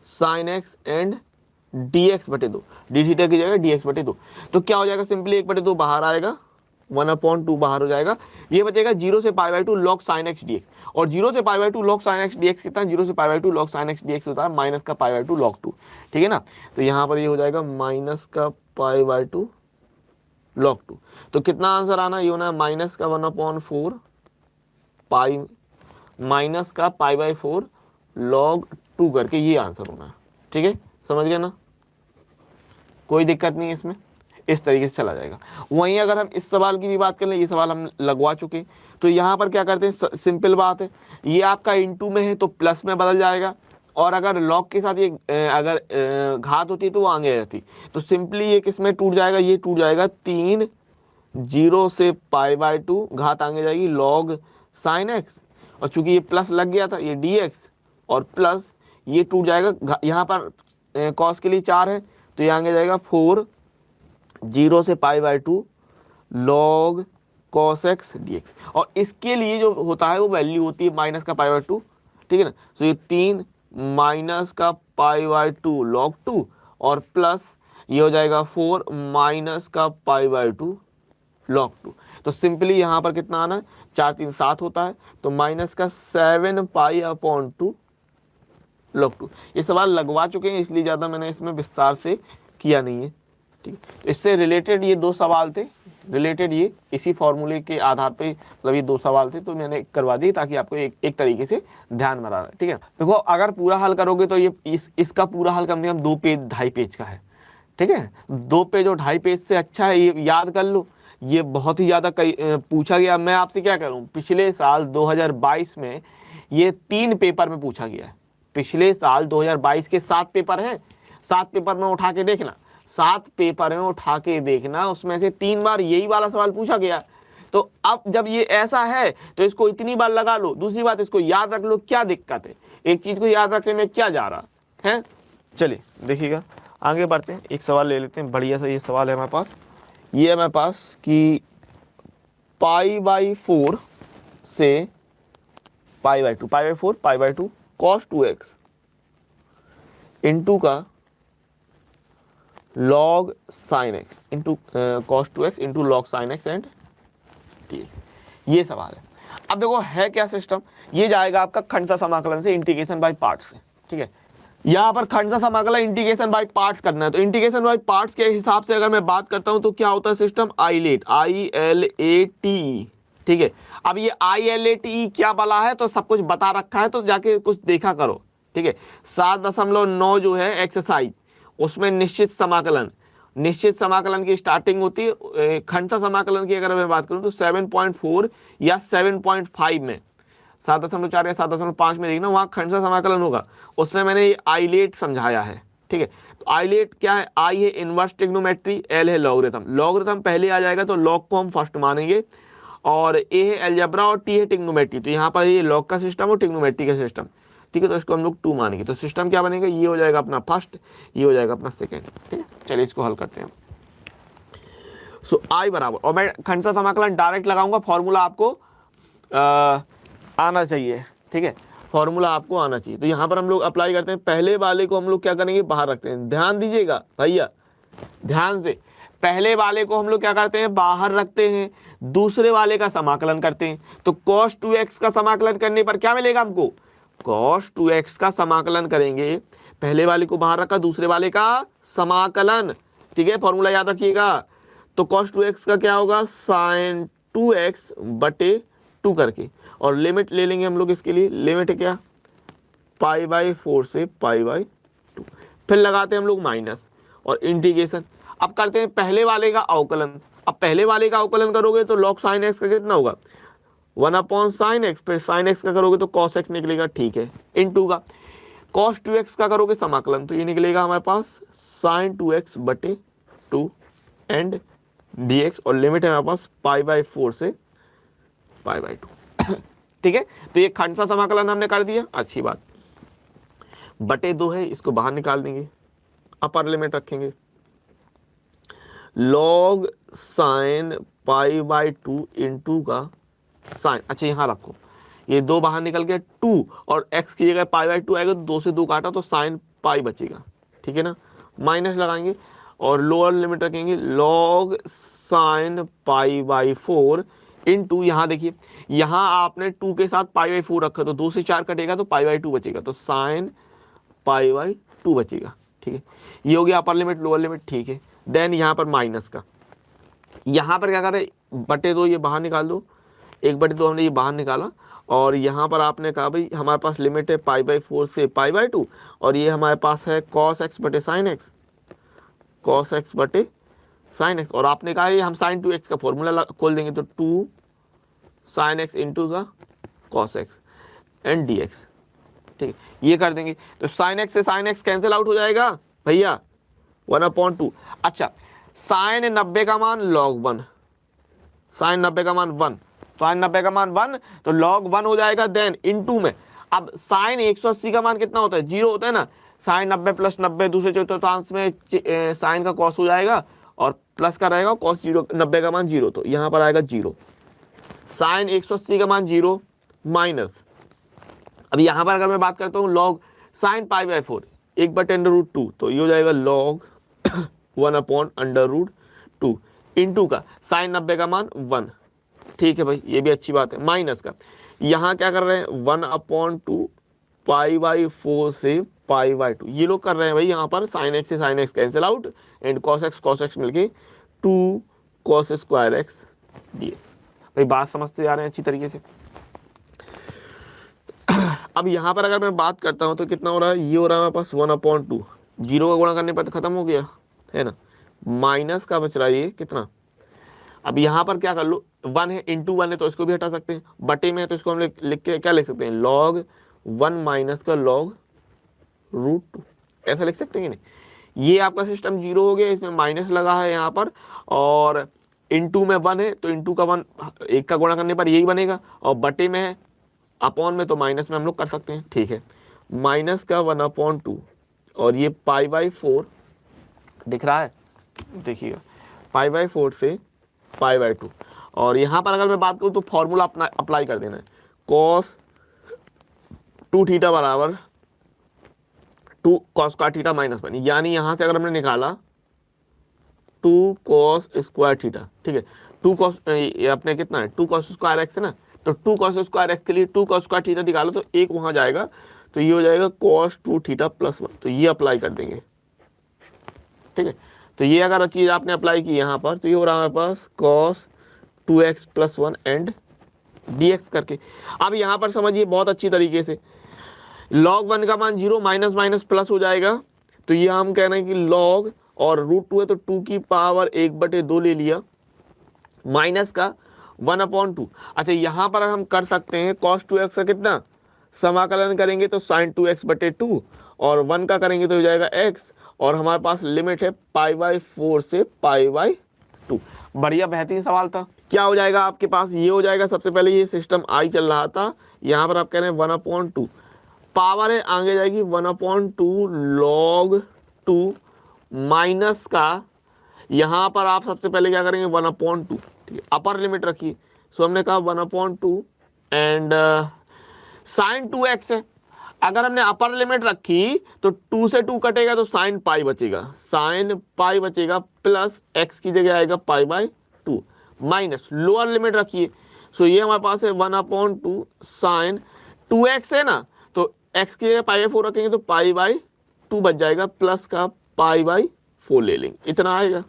sin x and dx/2, D theta की जगह dx/2, तो क्या हो जाएगा, सिंपली 1/2 बाहर आएगा, 1/2 बाहर हो जाएगा, ये बचेगा 0 से π/2 log sin x dx। और 0 से π/2 log sin x dx कितना, 0 से π/2 log sin x dx होता है माइनस का π/2 log 2, ठीक है ना। तो यहाँ पर ये हो जाएगा माइनस का π/2 log 2। तो कितना आंसर आना, ये होना है माइनस का 1/4 पाई माइनस का π/4 log 2 करके, ये आंसर होना है, ठीक है, समझ गए ना, कोई दिक्कत नहीं है इसमें, इस तरीके से चला जाएगा। वहीं अगर हम इस सवाल की भी बात कर लें, ये सवाल हम लगवा चुके, तो यहाँ पर क्या करते हैं, सिंपल बात है, ये आपका इनटू में है तो प्लस में बदल जाएगा, और अगर लॉग के साथ ये अगर घात होती है तो वो आगे जाती, तो सिंपली ये किस में टूट जाएगा, ये टूट जाएगा 3 0 से π/2, घात आगे जाएगी log sin x, और चूंकि ये प्लस लग गया था, ये dx और प्लस ये टूट जाएगा, यहाँ पर कॉस के लिए 4 है, तो ये आगे जाएगा 4 0 से π/2 log cos x dx, और इसके लिए जो होता है वो वैल्यू होती है माइनस का π/2, ठीक है ना। तो ये 3 माइनस का π/2 log 2 और प्लस ये हो जाएगा 4 माइनस का π/2 log 2। तो सिंपली यहाँ पर कितना आना है, 4 3 7 होता है, तो माइनस का 7π/2 log 2। ये सवाल लगवा चुके हैं, इसलिए ज़्यादा मैंने इसमें विस्तार से किया नहीं है, ठीक है। इससे रिलेटेड ये 2 सवाल थे, रिलेटेड ये इसी फॉर्मूले के आधार पे, मतलब ये 2 सवाल थे, तो मैंने करवा दी ताकि आपको एक तरीके से ध्यान में रहा, ठीक है। देखो अगर पूरा हल करोगे तो ये इसका पूरा हल कम से कम 2 पेज 2.5 पेज का है, ठीक है। 2 पेज और 2.5 पेज से अच्छा है ये याद कर लो, ये बहुत ही ज़्यादा पूछा गया। मैं आपसे क्या करूँ, पिछले साल 2022 में ये 3 पेपर में पूछा गया है। पिछले साल 2022 के 7 पेपर हैं, 7 पेपर में उठा के देखना, 7 पेपर में उठा के देखना, उसमें से 3 बार यही वाला सवाल पूछा गया। तो अब जब ये ऐसा है तो इसको इतनी बार लगा लो, दूसरी बात इसको याद रख लो, क्या दिक्कत है, एक चीज को याद रखने में क्या जा रहा है। चलिए देखिएगा, आगे बढ़ते हैं, एक सवाल ले लेते हैं, बढ़िया सा ये सवाल है हमारे पास, ये है मेरे पास कि π/4 से π/2 cos 2x इंटू का log sin x into cos 2x into log sin x and dx, ये सवाल है। अब देखो है क्या सिस्टम, ये जाएगा आपका खंडता समाकलन से इंटीग्रेशन बाय पार्ट्स से, ठीक है। यहाँ पर खंडता समाकलन इंटीग्रेशन बाय पार्ट्स करना है, तो इंटीग्रेशन बाय पार्ट्स के हिसाब से अगर मैं बात करता हूं तो क्या होता है सिस्टम, ILATE, ठीक है। अब ये ILATE क्या बला है, तो सब कुछ बता रखा है, तो जाके कुछ देखा करो, ठीक है। 7.9 जो है एक्सरसाइज, उसमें निश्चित समाकलन की स्टार्टिंग होती है। खंडता समाकलन की अगर मैं बात करूं तो 7.4 या 7.5 में, 7.4 या 7.5 में देखना, वहां खंडता समाकलन होगा, उसमें मैंने ये आइलेट समझाया है, ठीक है। तो आइलेट क्या है, I है इनवर्स ट्रिग्नोमेट्री, L है लॉगरिथम। लॉगरिथम पहले आ जाएगा तो लॉग को हम फर्स्ट मानेंगे, और A है अलजेब्रा और T है ट्रिग्नोमेट्री। तो यहाँ पर ये लॉग का सिस्टम और ट्रिग्नोमेट्री का सिस्टम, ठीक है, तो इसको हम लोग 2 मानेंगे। तो सिस्टम क्या बनेगा, ये हो जाएगा अपना फर्स्ट, ये हो जाएगा अपना सेकेंड, ठीक है। चलिए इसको हल करते हैं। सो I बराबर, और मैं खंडता समाकलन डायरेक्ट लगाऊंगा, फॉर्मूला आपको आना चाहिए, ठीक है। फॉर्मूला आपको आना चाहिए। तो यहाँ पर हम लोग अप्लाई करते हैं, पहले वाले को हम लोग क्या करेंगे, बाहर रखते हैं। ध्यान दीजिएगा भैया, ध्यान से, पहले वाले को हम लोग क्या करते हैं, बाहर रखते हैं, दूसरे वाले का समाकलन करते हैं। तो cos 2x का समाकलन करने पर क्या मिलेगा हमको, cos 2x का समाकलन करेंगे, पहले वाले को बाहर रखा, दूसरे वाले का समाकलन, ठीक है, फॉर्मूला याद रखिएगा। तो cos 2x का क्या होगा, sin 2x बटे 2 करके, और लिमिट ले लेंगे हम लोग इसके लिए, लिमिट है क्या, π/4 से π/2, फिर लगाते हैं हम लोग माइनस और इंटीग्रेशन। अब करते हैं पहले वाले का अवकलन। अब पहले वाले का अवकलन करोगे तो log sin x का कितना होगा, 1/sin x, फिर sin x का करोगे तो cos x निकलेगा, ठीक है, इनटू का cos 2x का करोगे समाकलन, तो ये निकलेगा हमारे पास sin 2x बटे 2 एंड dx, और लिमिट है हमारे पास π/4 से π/2 ठीक है। तो ये खंड सा समाकलन हमने कर दिया, अच्छी बात। बटे 2 है, इसको बाहर निकाल देंगे, अपर लिमिट रखेंगे, log sin π/2 इंटू का साइन, अच्छा यहाँ रखो, ये 2 बाहर निकल गया 2, और x की जगह π/2 आएगा, 2 से 2 काटा तो sin पाई बचेगा, ठीक है ना, माइनस लगाएंगे और लोअर लिमिट रखेंगे, log sin π/4 इंटू, यहाँ देखिए, यहाँ आपने 2 के साथ π/4 रखा तो 2 से 4 कटेगा तो π/2 बचेगा, तो sin π/2 बचेगा, ठीक है। ये हो गया अपर लिमिट लोअर लिमिट, ठीक है। देन यहाँ पर माइनस का, यहाँ पर क्या करें, बटे 2 ये बाहर निकाल दो, 1/2 हमने ये बाहर निकाला, और यहाँ पर आपने कहा भाई हमारे पास लिमिट है π/4 से π/2, और ये हमारे पास है cos x बटे sin x, cos x बटे sin x, और आपने कहा ये हम sin 2x का फॉर्मूला खोल देंगे, तो 2 sin x इंटू का cos x एंड dx, ठीक है, ये कर देंगे। तो sin x से sin x कैंसिल आउट हो जाएगा भैया, 1/2। अच्छा, साइन 90 का मान log 1, साइन 90 का मान 1, साइन 90 का मान 1 तो log 1 हो जाएगा, देन इनटू में, अब साइन 180 का मान कितना होता है, 0 होता है ना, साइन 90 प्लस 90 दूसरे चतुर्थांश में साइन का कॉस हो जाएगा, और प्लस का रहेगा कॉस 0, 90 का मान 0, तो यहाँ पर आएगा 0, साइन 180 का मान 0 माइनस, अब यहाँ पर अगर मैं बात करता हूँ log साइन π/4 1/√2, तो ये हो जाएगा log 1/√2 इंटू का साइन 90 का मान 1, ठीक है भाई, ये भी अच्छी बात है। माइनस का, यहाँ क्या कर रहे हैं, 1/2 π/4 से π/2, ये लोग कर रहे हैं भाई, यहाँ पर साइन एक्स से sine x cancel out, and cos x मिलके 2 cos स्क्वायर x dx। भाई बात समझते जा रहे हैं अच्छी तरीके से। अब यहाँ पर अगर मैं बात करता हूँ तो कितना हो रहा है, ये हो रहा है हमारे पास 1/2, 0 का गुणा करने पर तो खत्म हो गया है ना, माइनस का बच रहा है ये कितना, अब यहाँ पर क्या कर लो, 1 है, इंटू 1 है तो इसको भी हटा सकते हैं, बटे में है तो इसको हम लिख के क्या लिख सकते हैं, log 1 माइनस का log √2, ऐसा लिख सकते हैं कि नहीं। ये आपका सिस्टम 0 हो गया, इसमें माइनस लगा है यहाँ पर, और इंटू में 1 है तो इंटू का 1 1 का गुणा करने पर यही बनेगा, और बटे में है अपॉन में तो माइनस में हम लोग कर सकते हैं, ठीक है, माइनस का 1/2, और ये π/4 दिख रहा है, देखिएगा π/4 से π/2, और यहाँ पर अगर मैं बात करूँ तो फॉर्मूला अपना अप्लाई कर देना है, cos 2θ बराबर 2 cos का थीटा माइनस 1, यानी यहाँ से अगर हमने निकाला 2 cos स्क्वायर थीटा, ठीक है, 2 cos ये अपने कितना है 2 cos स्क्वायर x है ना, तो 2 cos स्क्वायर x के लिए 2 cos स्क्वायर थीटा निकालो तो एक वहाँ जाएगा, तो ये हो जाएगा cos 2θ + 1, तो ये अप्लाई कर देंगे, ठीक है। तो ये अगर चीज़ आपने अप्लाई की यहाँ पर, तो ये हो रहा है हमारे पास cos 2x + 1 एंड dx करके। अब यहाँ पर समझिए बहुत अच्छी तरीके से, log 1 का मान 0, माइनस माइनस प्लस हो जाएगा, तो ये हम कह रहे हैं कि log और √2 है तो 2 की पावर 1/2 ले लिया, माइनस का 1/2। अच्छा, यहाँ पर हम कर सकते हैं cos 2x का कितना समाकलन करेंगे तो sin 2x बटे 2, और 1 का करेंगे तो हो जाएगा x, और हमारे पास लिमिट है π/4 से π/2। बढ़िया बेहतरीन सवाल था। क्या हो जाएगा आपके पास, ये हो जाएगा, सबसे पहले ये सिस्टम आई चल रहा था, यहाँ पर आप कह रहे हैं 1/2, पावर है आगे जाएगी 1/2 log 2 माइनस का, यहाँ पर आप सबसे पहले क्या करेंगे 1/2, ठीक है, अपर लिमिट रखिए, सो हमने कहा 1/2 एंड साइन 2x है, अगर हमने अपर लिमिट रखी तो 2 से 2 कटेगा तो साइन पाई बचेगा, साइन पाई बचेगा प्लस x की जगह आएगा pi by 2 minus lower limit रखिए। सो ये हमारे पास है 1/2 साइन 2x है ना, तो x की जगह पाई बाय 4 रखेंगे तो पाई बाय 2 बच जाएगा प्लस का पाई बाय 4 ले लेंगे, इतना आएगा,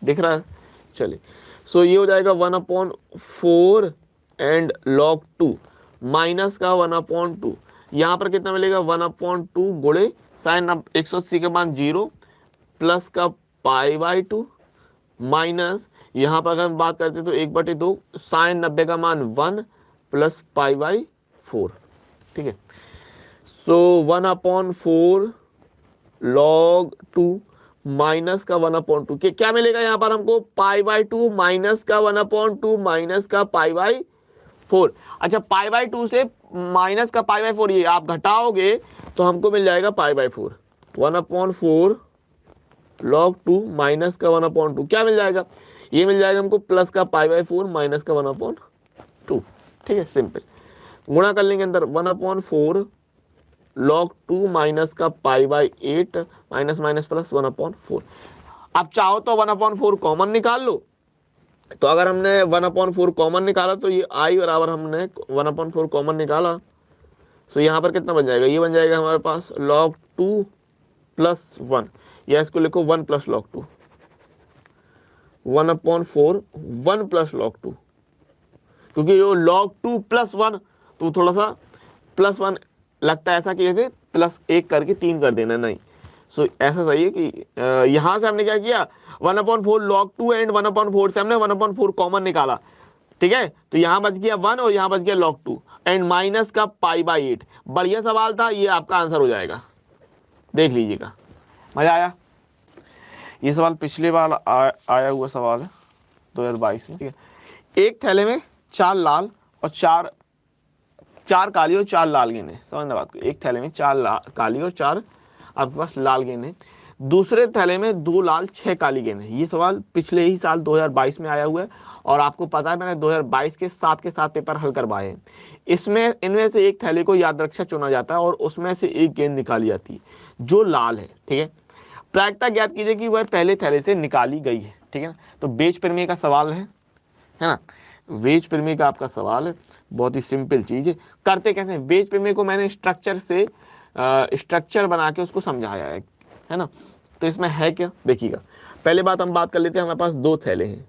दिख रहा है। चलिए सो ये हो जाएगा 1/4 एंड log 2 माइनस का 1/2, यहाँ पर कितना मिलेगा 1/2 गुणे साइन 180 के मान 0 प्लस का पाई बाय 2 माइनस यहाँ पर अगर हम बात करते तो 1/2 साइन 90 का मान 1 प्लस पाई बाय 4, ठीक है। सो 1/4 log 2 माइनस का 1/2 क्या मिलेगा यहाँ पर हमको पाई बाय 2 माइनस का 1/2 माइनस का पाई बाय 4। अच्छा पाई बाय 2 से माइनस का पाई बाय 4 ये आप घटाओगे तो हमको मिल जाएगा पाई बाय 4। 1/4 log 2 माइनस का 1/2 क्या मिल जाएगा, ये मिल जाएगा हमको प्लस का पाई बाय 4 माइनस का 1/2, ठीक है। सिंपल गुणा कर लेंगे अंदर 1/4 log 2 माइनस का pi by 8 minus minus plus 1/4। अब चाहो तो 1/4 कॉमन निकाल लो, तो अगर हमने 1/4 कॉमन निकाला तो ये आई बराबर हमने 1/4 कॉमन निकाला, तो यहाँ पर कितना बन जाएगा, ये बन जाएगा हमारे पास log 2 प्लस 1, या इसको लिखो 1 प्लस log 2, 1/4 1 प्लस log 2, क्योंकि जो log 2 प्लस 1 तो थोड़ा सा प्लस 1 लगता है ऐसा कि जैसे प्लस 1 करके 3 कर देना, नहीं। सो ऐसा सही है कि यहाँ से हमने क्या किया 1/4 log 2 एंड 1/4 से हमने 1/4 कॉमन निकाला, ठीक है। तो यहाँ बच गया 1 और यहाँ बच गया log 2 एंड माइनस का पाई बाय 8। बढ़िया सवाल था, ये आपका आंसर हो जाएगा, देख लीजिएगा। मजा आया, ये सवाल पिछले बार आया हुआ सवाल है 2022 में, ठीक है। एक थैले में 4 लाल और 4 काली और 4 लाल गेंदें, समझना बात को, एक थैले में 4 काली और 4 आपके पास लाल गेंदें, दूसरे थैले में 2 लाल 6 काली गेंदें। ये सवाल पिछले ही साल 2022 में आया हुआ है और आपको पता है मैंने 2022 के साथ पेपर हल करवाए हैं। इसमें इनमें से एक थैले को यादृच्छा चुना जाता है और उसमें से एक गेंद निकाली जाती है जो लाल है, ठीक है। प्रायिकता ज्ञात कीजिए कि वह पहले थैले से निकाली गई है, ठीक है ना। तो बेज प्रमेय का सवाल है ना, वेज प्रमेय का आपका सवाल है, बहुत ही सिंपल चीज है। करते कैसे हैं, वेज प्रमेय को मैंने स्ट्रक्चर बना के उसको समझाया है ना। तो इसमें है क्या, देखिएगा। पहले बात हम बात कर लेते हैं, हमारे पास 2 थैले हैं,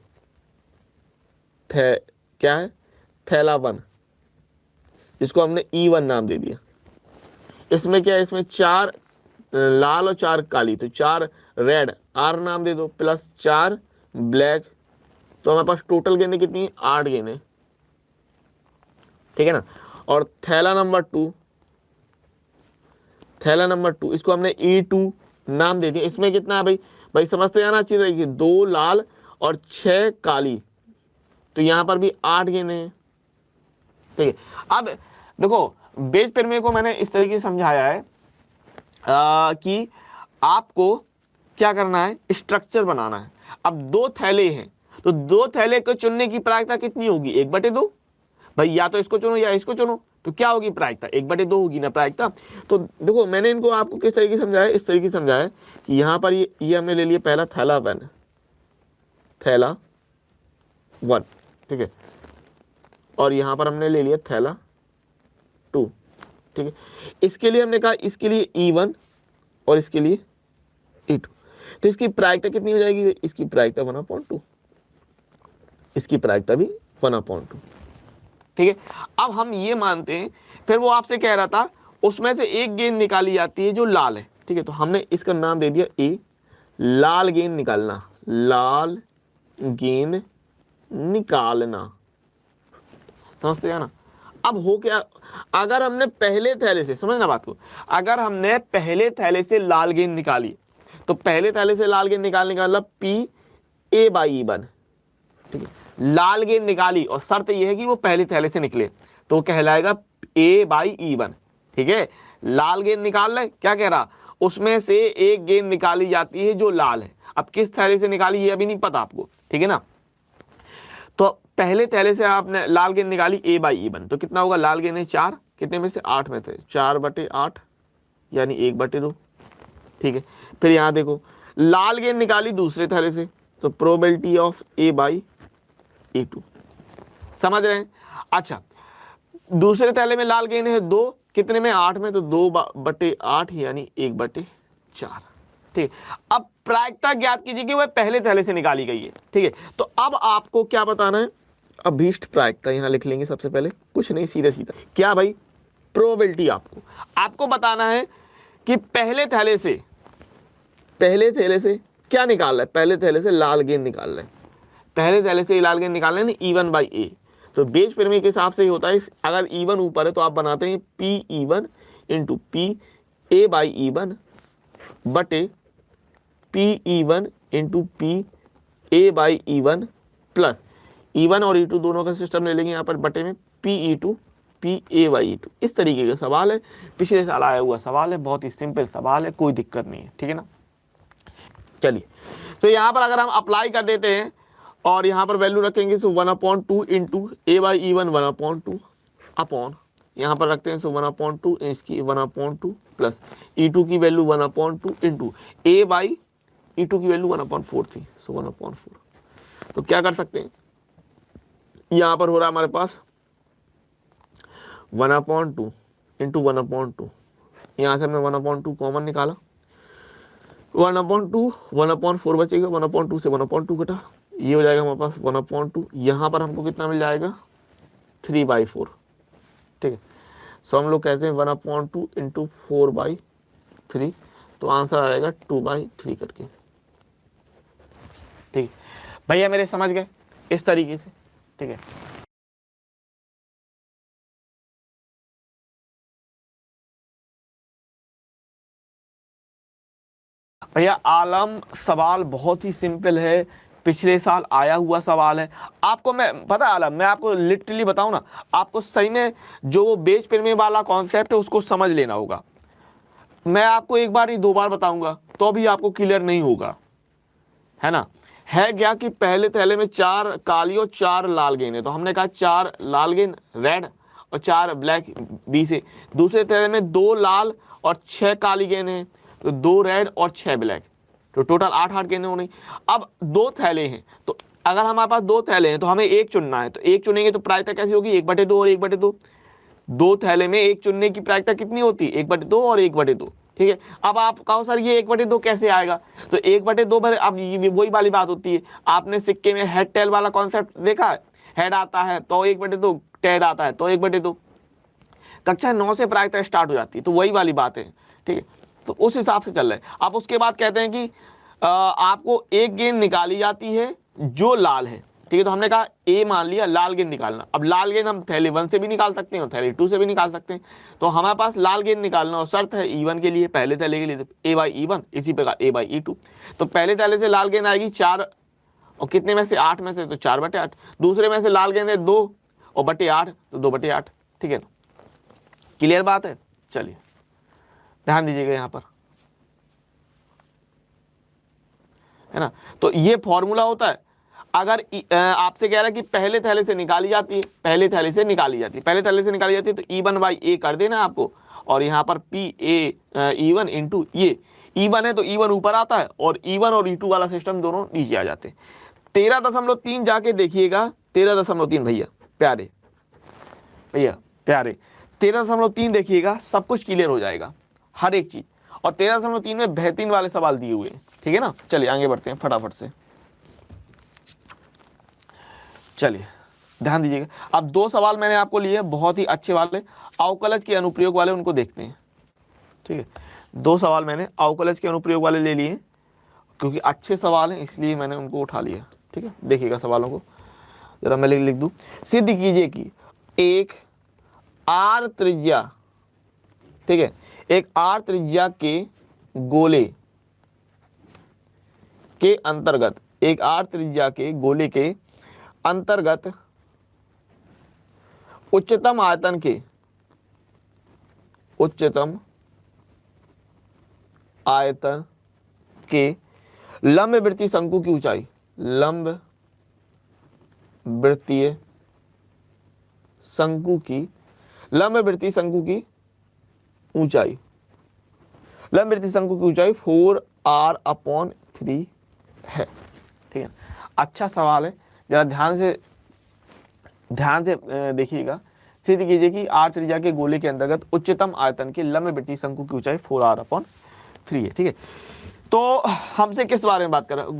क्या है थैला 1, जिसको हमने E1 नाम दे दिया। इसमें क्या है, इसमें 4 लाल और 4 काली, तो 4 रेड R नाम दे दो प्लस 4 ब्लैक, तो हमारे पास टोटल गेंदें कितनी है 8 गेंदें, ठीक है ना। और थैला नंबर 2 इसको हमने E2 नाम दे दिया। इसमें कितना है भाई समझते जाना अच्छी तरीके, 2 लाल और 6 काली, तो यहां पर भी 8 गेंदें हैं, ठीक है। अब देखो बेज प्रमेय को मैंने इस तरीके से समझाया है कि आपको क्या करना है, स्ट्रक्चर बनाना है। अब 2 थैले हैं तो 2 थैले को चुनने की प्रायिकता कितनी होगी 1/2 भाई, या तो इसको चुनो या इसको चुनो, तो क्या होगी प्रायिकता 1/2 होगी ना प्रायिकता। तो देखो मैंने इनको आपको किस तरीके से समझाया, इस तरीके से समझाया कि यहाँ पर ये हमने ले लिया पहला थैला 1, ठीक है, और यहाँ पर हमने ले लिया थैला 2, ठीक है। इसके लिए हमने कहा इसके लिए E1 और इसके लिए E2, तो इसकी प्रायिकता कितनी हो जाएगी, इसकी प्रायिकता 1/2, इसकी प्रायिकता भी 1/2, ठीक है। अब हम ये मानते हैं, फिर वो आपसे कह रहा था उसमें से एक गेंद निकाली जाती है जो लाल है, ठीक है। तो हमने इसका नाम दे दिया A, लाल गेंद निकालना, लाल गेंद निकालना, समझते हैं ना। अब हो क्या, अगर हमने पहले थैले से, समझना बात को, अगर हमने पहले थैले से लाल गेंद निकाली तो पहले थैले से लाल गेंद निकालने का मतलब PA/E1, ठीक है। लाल गेंद निकाली और शर्त यह है कि वो पहले थैले से निकले, तो कहलाएगा A/E1, ठीक है। लाल गेंद निकाल ले, क्या कह रहा, उसमें से एक गेंद निकाली जाती है जो लाल है। अब किस थैले से निकाली ये अभी नहीं पता आपको, ठीक है ना। तो पहले थैले से आपने लाल गेंद निकाली A/E1, तो कितना होगा, लाल गेंद है 4 कितने में से 8 में थे, 4/8 यानी 1/2, ठीक है। फिर यहाँ देखो लाल गेंद निकाली दूसरे थैले से, तो प्रोबेबिलिटी ऑफ A/A2, समझ रहे हैं। अच्छा दूसरे थैले में लाल गेंद है 2, कितने में 8 में, तो 2/8 यानी 1/4, ठीक है। अब प्रायिकता ज्ञात कीजिए कि वह पहले थैले से निकाली गई है, ठीक है। तो अब आपको क्या बताना है, अभीष्ट प्रायिकता यहां लिख लेंगे सबसे पहले, कुछ नहीं सीधा सीधा क्या भाई, प्रोबेबिलिटी आपको बताना है कि पहले थैले से क्या निकाल रहा है, पहले थैले से लाल गेंद निकाल रहा है, पहले थैले से लाल गेंद निकाल रहे हैं E1/A। तो बेज प्रेमी के हिसाब से ही होता है, अगर E1 ऊपर है तो आप बनाते हैं PE1 इंटू PA/E1 बटे PE1 into PA/E1 plus E1 और E2 दोनों का सिस्टम ले लेंगे यहाँ पर बटे में PE2 PA/E2। इस तरीके का सवाल है, पिछले साल आया हुआ सवाल है, बहुत ही सिंपल सवाल है, कोई दिक्कत नहीं है, ठीक है ना। चलिए तो यहाँ पर अगर हम अप्लाई कर देते हैं और यहाँ पर वैल्यू रखेंगे, सो 1/2 इंटू A/E1 1/2 अपॉन यहाँ पर रखते हैं, सो 1/2 इसकी 1/2 प्लस E2 की वैल्यू 1/2 इंटू A/E2 की वैल्यू 1/4 थी, सो 1/4। तो क्या कर सकते हैं, यहाँ पर हो रहा है हमारे पास 1/2 इंटू 1/2, यहाँ से हमने 1/2 कॉमन निकाला, 1/2 1/4 बचेगा, 1/2 से 1/2 घटा, ये हो जाएगा हमारे पास 1/2, यहाँ पर हमको कितना मिल जाएगा 3/4, ठीक है। सो हम लोग कहते हैं 1/2 इंटू 4/3, तो आंसर आएगा 2/3 करके, ठीक है भैया, मेरे समझ गए इस तरीके से, ठीक है। भैया आलम सवाल बहुत ही सिंपल है, पिछले साल आया हुआ सवाल है। आपको मैं पता है आलम, मैं आपको लिटरली बताऊं ना, आपको सही में जो वो बेज प्रेमी वाला कॉन्सेप्ट है उसको समझ लेना होगा। मैं आपको एक बार ही 2 बार बताऊंगा तो भी आपको क्लियर नहीं होगा, है ना। है क्या कि पहले थैले में 4 काली और 4 लाल गेंद है, तो हमने कहा 4 लाल गेंद रेड और 4 ब्लैक बी से। दूसरे थैले में 2 लाल और 6 काली गेंद है, तो 2 रेड और 6 ब्लैक, तो टोटल 8 गेंदें होनी। अब 2 थैले हैं, तो अगर हमारे पास 2 थैले हैं तो हमें एक चुनना है, तो एक चुनेंगे तो प्रायिकता कैसी होगी, 1/2 और 1/2। 2 थैले में एक चुनने की प्रायिकता कितनी होती है, 1/2 और 1/2, ठीक है। अब आप कहो सर ये 1/2 कैसे आएगा, तो 1/2 भरे, अब ये वही वाली बात होती है, आपने सिक्के में हेड टेल वाला कॉन्सेप्ट देखा है, हेड आता है तो 1/2, टेल आता है तो 1/2। कक्षा 9 से प्रायिकता स्टार्ट हो जाती है, तो वही वाली बात है, ठीक है। तो उस हिसाब से चल रहा है। अब उसके बाद कहते हैं कि आपको एक गेंद निकाली जाती है जो लाल है, ठीक है। तो हमने कहा ए मान लिया, लाल गेंद निकालना। अब लाल गेंद हम थैले 1 से भी निकाल सकते हैं और थैले 2 से भी निकाल सकते हैं, तो हमारे पास लाल गेंद निकालना और शर्त है E1 के लिए, पहले थैले के लिए A/E1, इसी प्रकार A/E2। तो पहले थैले से लाल गेंद आएगी 4 और कितने में से 8 में से, तो 4/8। दूसरे में से लाल गेंद है 2 और 8, तो 2/8, ठीक है ना। क्लियर बात है। चलिए ध्यान दीजिएगा यहाँ पर, है ना। तो ये फॉर्मूला होता है, अगर आपसे कह रहा है कि पहले थैले से निकाली जाती है, पहले थैले से निकाली जाती है तो E1/A कर देना आपको, और यहाँ पर PA/E1 इंटू ये E1 है तो E1 ऊपर आता है और E1 और E2 वाला सिस्टम दोनों नीचे आ जाते हैं। 13.3 जाके देखिएगा, 13.3 भैया प्यारे, 13.3 देखिएगा, सब कुछ क्लियर हो जाएगा, हर एक चीज। और 13.3 में बेहतरीन वाले सवाल दिए हुए हैं, ठीक है ना। चलिए आगे बढ़ते हैं फटाफट से, चलिए ध्यान दीजिएगा। अब 2 सवाल मैंने आपको लिए बहुत ही अच्छे वाले, अवकलज के अनुप्रयोग वाले, उनको देखते हैं, ठीक है। 2 सवाल मैंने अवकलज के अनुप्रयोग वाले ले लिए, क्योंकि अच्छे सवाल हैं इसलिए मैंने उनको उठा लिया, ठीक है। देखिएगा सवालों को जरा मैं लिख दूं। सिद्ध कीजिए कि एक R त्रिज्या, ठीक है, एक R त्रिज्या के गोले के अंतर्गत, एक R त्रिज्या के गोले के अंतर्गत उच्चतम आयतन के, उच्चतम आयतन के लंब वृत्तीय शंकु की ऊंचाई, लंब वृत्तीय शंकु की लंबवृत्तीय शंकु की ऊंचाई, लंबवृत्तीय शंकु की ऊंचाई 4r/3 है। ठीक है, अच्छा सवाल है, जरा ध्यान से देखिएगा। सिद्ध कीजिए कि r त्रिज्या के गोले के अंतर्गत उच्चतम आयतन के लंबवृत्तीय शंकु की ऊंचाई 4r/3 है। ठीक है, तो हमसे किस बारे में बात कर रहा है?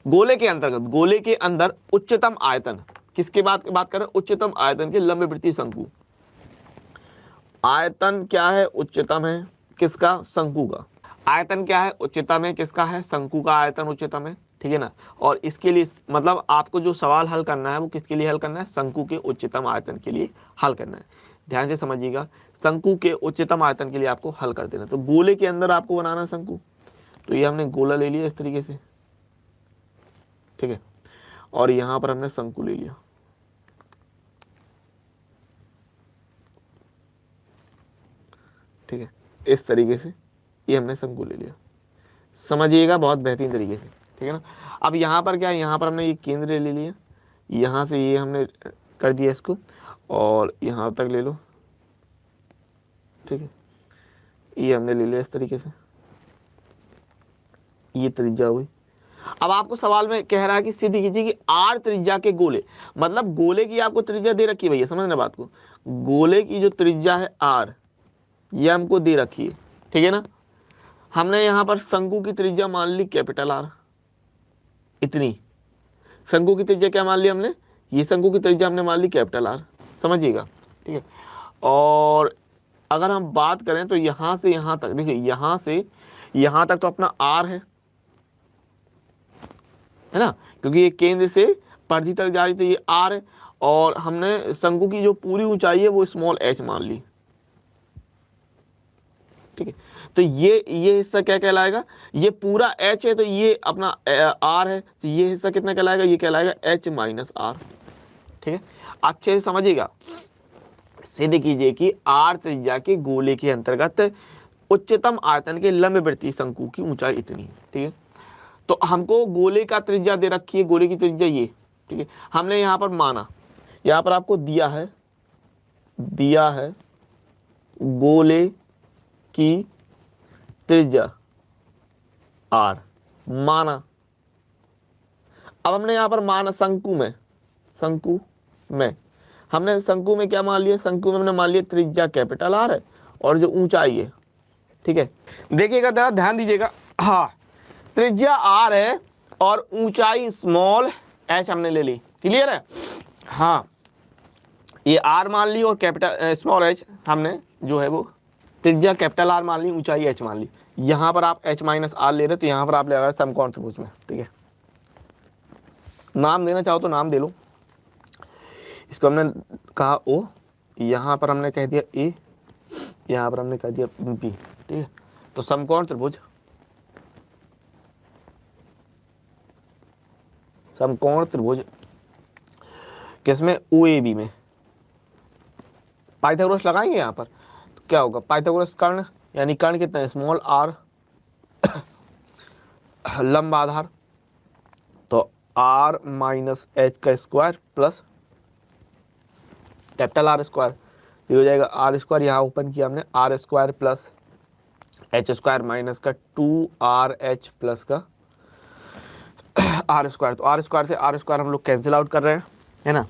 गोले के अंतर्गत, गोले के अंदर उच्चतम आयतन, किसके बात कर रहे हैं? उच्चतम आयतन के लंबवृत्तीय शंकु। आयतन क्या है? उच्चतम है किसका? शंकु का। आयतन क्या है? उच्चतम है किसका? है शंकु का आयतन उच्चतम है। ठीक है ना, और इसके लिए मतलब आपको जो सवाल हल करना है वो किसके लिए हल करना है? शंकु के उच्चतम आयतन के लिए हल करना है। ध्यान से समझिएगा, शंकु के उच्चतम आयतन के लिए आपको हल कर देना। तो गोले के अंदर आपको बनाना है शंकु, तो ये हमने गोला ले लिया इस तरीके से, ठीक है, और यहां पर हमने शंकु ले लिया। ठीक है, इस तरीके से ये हमने शंकु ले लिया, समझिएगा बहुत बेहतरीन तरीके से। ठीक है ना, अब यहाँ पर क्या है? यहाँ पर हमने ये केंद्र ले लिया, यहाँ से ये हमने कर दिया इसको, और यहाँ तक ले लो। ठीक है, ये हमने ले लिया इस तरीके से, ये त्रिज्या हुई। अब आपको सवाल में कह रहा है कि सिद्ध कीजिए कि r त्रिज्या के गोले, मतलब गोले की आपको त्रिज्या दे रखी है भैया, समझना बात को। गोले की जो त्रिज्या है r, ये हमको दे रखी है। ठीक है ना, हमने यहाँ पर शंकु की त्रिज्या मान ली कैपिटल R, इतनी। शंकु की त्रिज्या क्या मान ली हमने? ये शंकु की त्रिज्या हमने मान ली कैपिटल R, समझिएगा। ठीक है, और अगर हम बात करें तो यहाँ से यहाँ तक, देखिए यहाँ से यहाँ तक तो अपना R है ना, क्योंकि ये केंद्र से परिधि तक जा रही तो ये R है, और हमने शंकु की जो पूरी ऊंचाई है वो स्मॉल h मान ली। ठीक है, तो ये हिस्सा क्या कहलाएगा? ये पूरा h है तो ये अपना r है, तो ये हिस्सा कितना कहलाएगा? ये कहलाएगा h माइनस r। ठीक है, अच्छे से समझिएगा। सिद्ध कीजिए कि r त्रिज्या के गोले के अंतर्गत उच्चतम आयतन के लंबवृत्तीय शंकु की ऊंचाई इतनी है। ठीक है, तो हमको गोले का त्रिज्या दे रखी है, गोले की त्रिज्या ये। ठीक है, हमने यहाँ पर माना, यहाँ पर आपको दिया है गोले की त्रिज्या r, माना। अब हमने यहाँ पर माना शंकु में हमने शंकु में क्या मान लिया? शंकु में हमने मान लिया त्रिज्या कैपिटल R है और जो ऊंचाई है। ठीक है, देखिएगा जरा ध्यान दीजिएगा। हाँ, त्रिज्या R है और ऊंचाई स्मॉल h हमने ले ली, क्लियर है? हाँ, ये R मान ली और कैपिटल स्मॉल h हमने जो है वो त्रिज्या कैपिटल R मान ली, ऊंचाई h मान ली। यहाँ पर आप h माइनस r ले रहे तो यहाँ पर आप ले रहे समकोण त्रिभुज में। ठीक है, नाम देना चाहो तो नाम दे लो। इसको हमने कहा O, यहाँ पर हमने कह दिया A, यहाँ पर हमने कह दिया B। ठीक है, तो समकोण त्रिभुज, समकोण त्रिभुज किसमें? OAB में। पाइथागोरस लगाएंगे यहाँ पर तो क्या होगा? पाइथागोरस कर्ण, यानी कर्ण कितना है? स्मॉल r, लंब आधार, तो r माइनस h का square plus capital R square, ये हो जाएगा r स्क्वायर, यहाँ ओपन किया हमने, r square plus h square minus का 2rh प्लस का r स्क्वायर। तो r स्क्वायर से r स्क्वायर हम लोग कैंसिल आउट कर रहे हैं, है ना।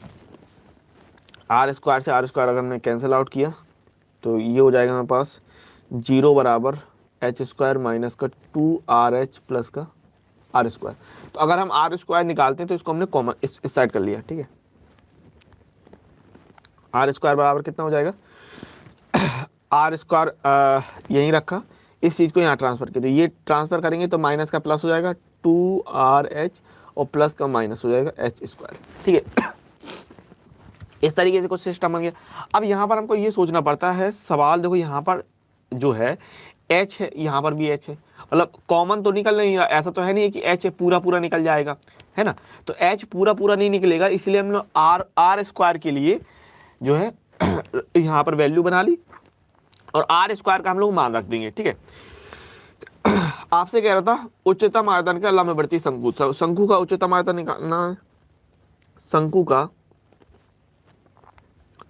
r स्क्वायर से r स्क्वायर अगर हमने कैंसिल आउट किया तो ये हो जाएगा हमारे पास 0 बराबर h स्क्वायर माइनस का 2rh प्लस का r स्क्वायर। तो अगर हम r स्क्वायर निकालते हैं तो इसको हमने कॉमन इस साइड कर लिया। ठीक है, r स्क्वायर बराबर कितना हो जाएगा? r स्क्वायर यहीं रखा, इस चीज़ को यहाँ ट्रांसफर किया, तो ये ट्रांसफर करेंगे तो माइनस का प्लस हो जाएगा 2rh और प्लस का माइनस हो जाएगा h स्क्वायर। ठीक है, इस तरीके से कुछ सिस्टम बन गया। अब यहाँ पर हमको ये सोचना पड़ता है, सवाल देखो यहाँ पर जो है h है, यहाँ पर भी h है, मतलब कॉमन तो निकल नहीं रहा, ऐसा तो है नहीं कि h पूरा पूरा निकल जाएगा, है ना। तो h पूरा पूरा नहीं निकलेगा, इसलिए हम लोग r स्क्वायर के लिए जो है यहाँ पर वैल्यू बना ली और r स्क्वायर का हम लोग मान रख देंगे। ठीक है, आपसे कह रहा था उच्चतम आयतन का लंबवृत्तीय शंकु, शंकु का उच्चतम आयतन निकालना है। शंकु का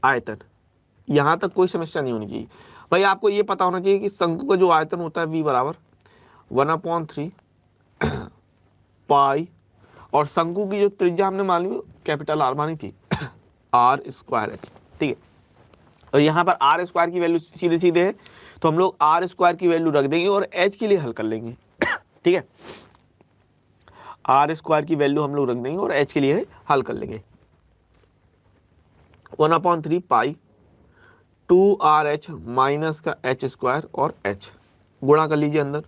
आयतन यहाँ तक कोई समस्या नहीं होनी चाहिए भाई। आपको ये पता होना चाहिए कि शंकु का जो आयतन होता है V बराबर 1/3 पाई, और शंकु की जो त्रिज्या हमने मानी कैपिटल R मानी थी r²h, ठीक है। और यहाँ पर r² की वैल्यू सीधे सीधे है, तो हम लोग r² की वैल्यू रख देंगे और h के लिए हल कर लेंगे, ठीक है। r² की वैल्यू हम लोग रख देंगे और h के लिए हल कर लेंगे। 1/3 पाई 2RH माइनस का h² और h गुणा कर लीजिए अंदर,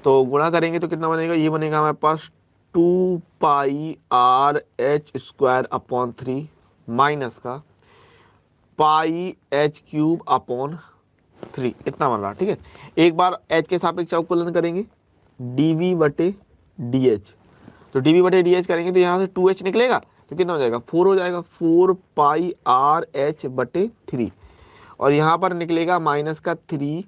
तो गुणा करेंगे तो कितना बनेगा, ये बनेगा हमारे पास 2 पाई RH² माइनस का पाई h³ इतना बन रहा, ठीक है। एक बार h के सापेक्ष अवकलन करेंगे dv/dh, तो dv/dh करेंगे तो यहाँ से 2h निकलेगा तो कितना हो जाएगा 4 हो जाएगा, 4 पाई RH/3, और यहाँ पर निकलेगा माइनस का 3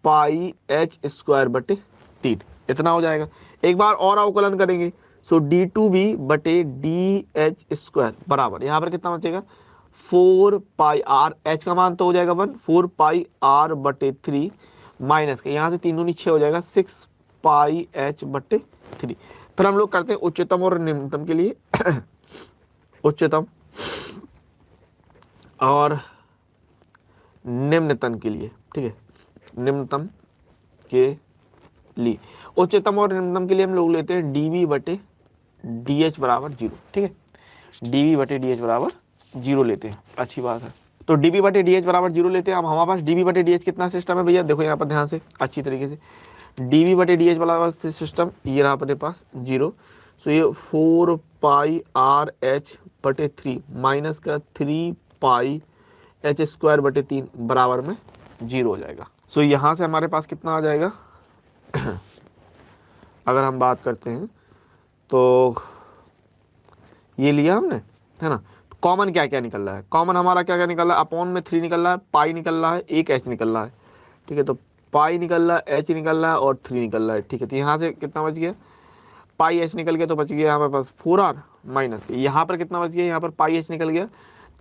पाई h²/3, इतना हो जाएगा। एक बार और अवकलन करेंगे, सो d2v/dh² बराबर यहाँ पर कितना बचेगा 4 पाई r, h का मान तो हो जाएगा 1, 4 पाई r/3 माइनस के यहाँ से 3 दूनी 6 हो जाएगा 6 पाई h/3। फिर हम लोग करते हैं उच्चतम और निम्नतम के लिए उच्चतम और निम्नतम के लिए, ठीक है। निम्नतम के लिए, उच्चतम और निम्नतम के लिए हम लोग लेते हैं dv/dh बराबर 0, ठीक है। dv/dh बराबर 0 लेते हैं, अच्छी बात है। तो dv/dh बराबर 0 लेते हैं। अब हमारे पास dv/dh कितना सिस्टम है भैया, देखो यहाँ पर ध्यान से अच्छी तरीके से, dv/dh बराबर सिस्टम ये रहा अपने पास 0, सो ये 4 पाई RH/3 माइनस का 3 पाई h²/3 बराबर में 0 हो जाएगा। सो यहाँ से हमारे पास कितना आ जाएगा अगर हम बात करते हैं तो ये लिया हमने, है ना। कॉमन क्या क्या निकल रहा है, कॉमन हमारा क्या क्या निकल रहा है, अपॉन में 3 निकल रहा है, पाई निकल रहा है, एक h निकल रहा है, ठीक है। तो पाई निकल रहा है, h निकल रहा है और 3 निकल रहा है, ठीक है। तो यहाँ से कितना बच गया, पाई h निकल गया तो बच गया यहाँ पास 4r माइनस के, यहाँ पर कितना बच गया, यहाँ पर पाई h निकल गया,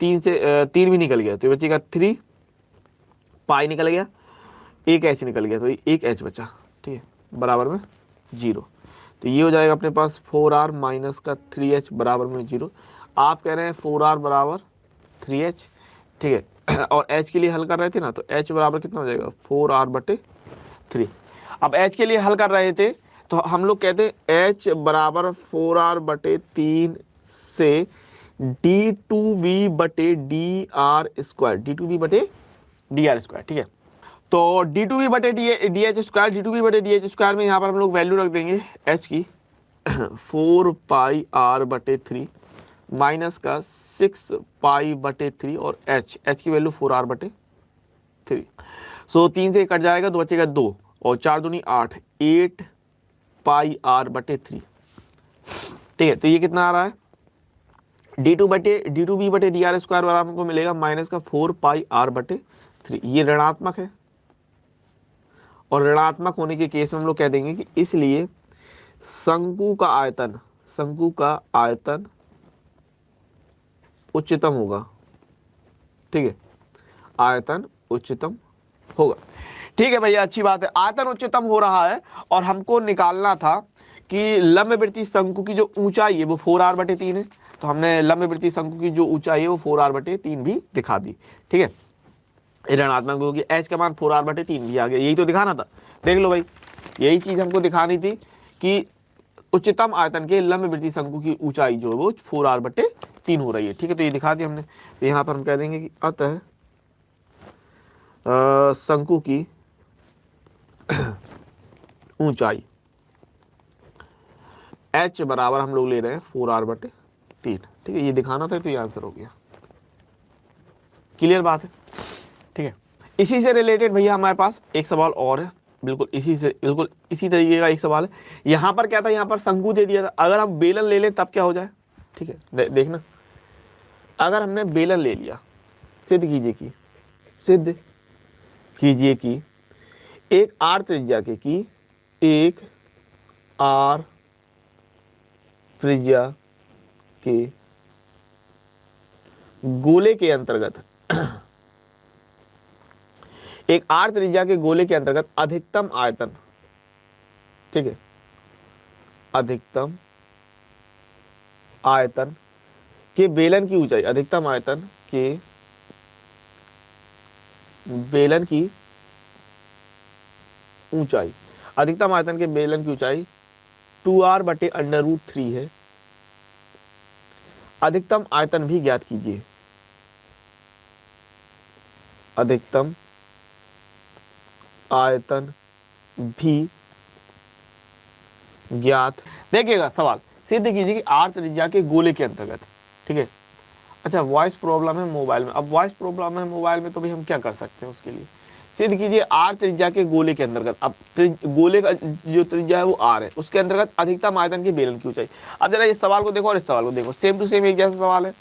3 भी निकल गया तो बचेगा 3, पाई निकल गया, एक h निकल गया तो एक h बचा, ठीक है, बराबर में 0। तो ये हो जाएगा अपने पास 4r माइनस का 3h बराबर में 0। आप कह रहे हैं 4r बराबर 3h, ठीक है। और h के लिए हल कर रहे थे ना, तो h बराबर कितना हो जाएगा 4r/3। अब h के लिए हल कर रहे थे तो हम लोग कहते हैं h बराबर 4r/3 से d2v/dr², ठीक है। तो d2v/dh² में यहाँ पर हम लोग वैल्यू रख देंगे h की 4 पाई r/3 माइनस का 6 पाई/3 और h की वैल्यू 4r/3। सो 3 से कट जाएगा तो बचेगा 2 और 4 दूनी 8, 8 पाई r/3, ठीक है। तो ये कितना आ रहा है d2v/dr² बराबर हमको मिलेगा माइनस का 4 पाई r/3। ये ऋणात्मक है और ऋणात्मक होने के केस में हम लोग कह देंगे कि इसलिए शंकु का आयतन उच्चतम होगा, ठीक है, आयतन उच्चतम होगा, ठीक है भैया, अच्छी बात है। आयतन उच्चतम हो रहा है और हमको निकालना था कि लंबवृत्तीय शंकु की जो ऊंचाई है वो 4r/3 है, तो हमने लंबवृत्तीय शंकु की जो ऊंचाई है वो 4r/3 भी दिखा दी, ठीक है। ऋणात्मक होगी, h का मान 4r/3 भी आ गया, यही तो दिखाना था। देख लो भाई, यही चीज हमको दिखानी थी कि उच्चतम आयतन के लंबवृत्तीय शंकु की ऊंचाई जो है वो 4r/3 हो रही है, ठीक है। तो ये दिखा दिया हमने। तो यहाँ पर हम कह देंगे कि अतः शंकु की ऊंचाई h बराबर हम लोग ले रहे हैं 4r/3, ठीक है। ये दिखाना था तो ये आंसर हो गया, क्लियर बात है, ठीक है। इसी से रिलेटेड भैया हमारे पास एक सवाल और है, बिल्कुल इसी तरीके का एक सवाल है। यहाँ पर क्या था, यहाँ पर शंकु दे दिया था, अगर हम बेलन ले लें तब क्या हो जाए, ठीक है। देखना, अगर हमने बेलन ले लिया, सिद्ध कीजिए कि एक r त्रिज्या के गोले के अंतर्गत एक आर त्रिज्या के गोले के अंतर्गत अधिकतम आयतन, ठीक है, अधिकतम आयतन के बेलन की ऊंचाई, अधिकतम आयतन के बेलन की ऊंचाई, अधिकतम आयतन के बेलन की ऊंचाई 2r/√3 है। अधिकतम आयतन भी ज्ञात कीजिए, अधिकतम आयतन भी ज्ञात। देखिएगा सवाल सिद्ध कीजिए कि आर त्रिज्या के गोले के अंतर्गत, ठीक है। अच्छा वॉइस प्रॉब्लम है मोबाइल में, अब वॉइस प्रॉब्लम है मोबाइल में तो भी हम क्या कर सकते हैं उसके लिए, सिद्ध कीजिए आर त्रिज्या के गोले के अंतर्गत। अब गोले का जो त्रिज्या है वो आर है, उसके अंतर्गत अधिकतम आयतन के बेलन की ऊंचाई। अब जरा इस सवाल को देखो और इस सवाल को देखो, सेम टू सेम एक जैसा सवाल है।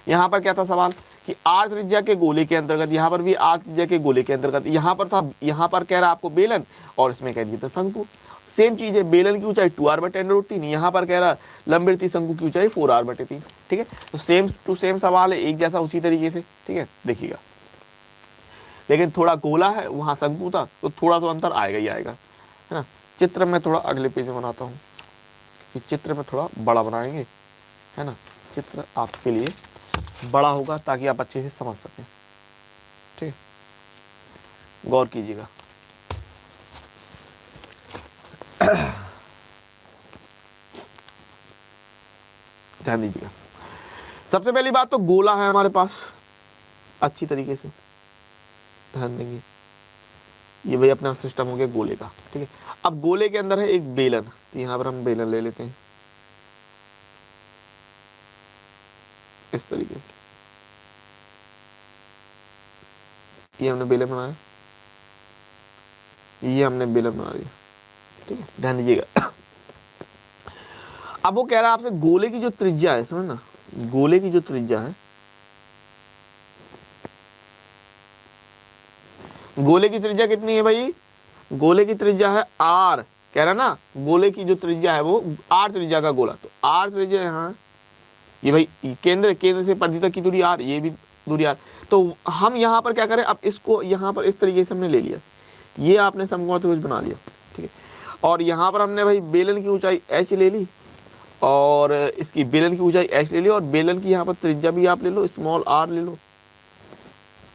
यहाँ पर क्या था सवाल कि आर त्रिज्या के गोले के अंतर्गत, यहाँ पर भी आर त्रिज्या के गोले के अंतर्गत, यहाँ पर था, यहाँ पर कह रहा आपको बेलन और इसमें कह दिया था शंकु। सेम चीज है, बेलन की ऊंचाई 2r/√3, यहाँ पर कह रहा लंबवृत्तीय शंकु की ऊंचाई 4r/3, ठीक है। तो सेम टू सेम सवाल है, एक जैसा उसी तरीके से, ठीक है। देखिएगा लेकिन थोड़ा गोला है, वहां शंकु था, तो थोड़ा तो अंतर आएगा ही आएगा, है ना। चित्र में थोड़ा अगले पेज में बनाता हूँ कि चित्र में थोड़ा बड़ा बनाएंगे, है ना। चित्र आपके लिए बड़ा होगा ताकि आप अच्छे से समझ सकें, ठीक है। गौर कीजिएगा। ध्यान दीजिएगा। सबसे पहली बात तो गोला है हमारे पास, अच्छी तरीके से ध्यान देंगे। ये भाई अपना सिस्टम हो गया गोले का, ठीक है। अब गोले के अंदर है एक बेलन, तो यहां पर हम बेलन ले लेते हैं इस तरीके से। ये हमने बेलन बनाया, ये हमने बेलन बना दिया, ठीक है। ध्यान दीजिएगा। अब वो कह रहा है आपसे गोले की जो त्रिज्या है, समझ ना, गोले की जो त्रिज्या है, गोले की त्रिज्या कितनी है भाई, गोले की त्रिज्या है आर, कह रहा ना गोले की जो त्रिज्या है वो आर त्रिज्या का गोला, तो आर त्रिज्या यहाँ, ये भाई केंद्र से परिधि तक की दूरी आर, ये भी दूरी आर। तो हम यहाँ पर क्या करें, अब इसको यहाँ पर इस तरीके से हमने ले लिया, ये आपने समकोण त्रिभुज बना लिया, ठीक है। और यहाँ पर हमने भाई बेलन की ऊंचाई h ले ली और इसकी बेलन की ऊंचाई h ले ली, और बेलन की यहाँ पर त्रिज्या भी आप ले लो, स्मॉल r ले लो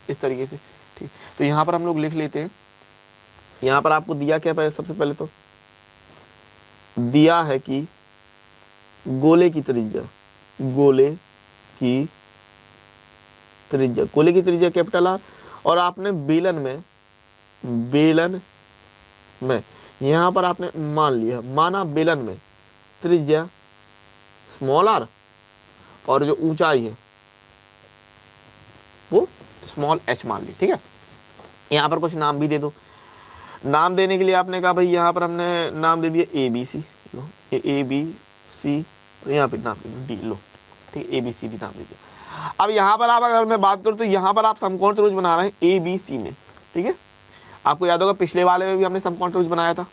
इस तरीके से, ठीक। तो यहाँ पर हम लोग लिख लेते हैं, यहाँ पर आपको दिया क्या है, सबसे पहले तो दिया है कि गोले की त्रिज्या, गोले की त्रिज्या कैपिटल आर, और आपने बेलन में यहाँ पर आपने मान लिया, माना बेलन में त्रिज्या स्मॉल आर और जो ऊंचाई है वो स्मॉल h मान ली, ठीक है। यहाँ पर कुछ नाम भी दे दो, नाम देने के लिए आपने कहा भाई यहाँ पर हमने नाम दे दिया ABC, लो ABC, यहाँ पे नाम D लो, ठीक है, ABCD नाम दे दिया। अब यहाँ पर आप अगर मैं बात करूँ तो यहाँ पर आप समकोण त्रिभुज बना रहे हैं ABC में, ठीक है। आपको याद होगा पिछले वाले में भी हमने समकोण त्रिभुज बनाया था,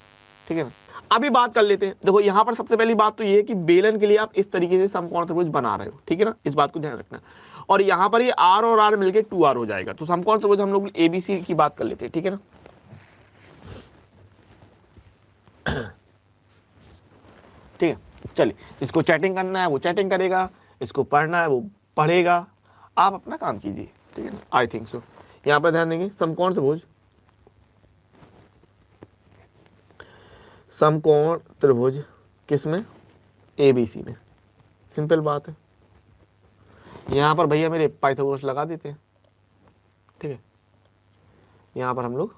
ठीक है ना। अभी बात कर लेते हैं। देखो यहाँ पर सबसे पहली बात तो ये है कि बेलन के लिए आप इस तरीके से समकोण त्रिभुज बना रहे हो, ठीक है ना, इस बात को ध्यान रखना। और यहाँ पर ये R और R मिलके 2R हो जाएगा, तो समकोण त्रिभुज हम लोग ABC की बात कर लेते हैं, ठीक है ना। ठीक है, चलिए, इसको चैटिंग करना है वो चैटिंग करेगा, इसको पढ़ना है वो पढ़ेगा, आप अपना काम कीजिए, ठीक है ना। I think so. यहाँ पर ध्यान देंगे, समकोण त्रिभुज किसमें, ABC में, सिंपल बात है। यहाँ पर भैया मेरे पाइथागोरस लगा देते हैं, ठीक है। यहाँ पर हम लोग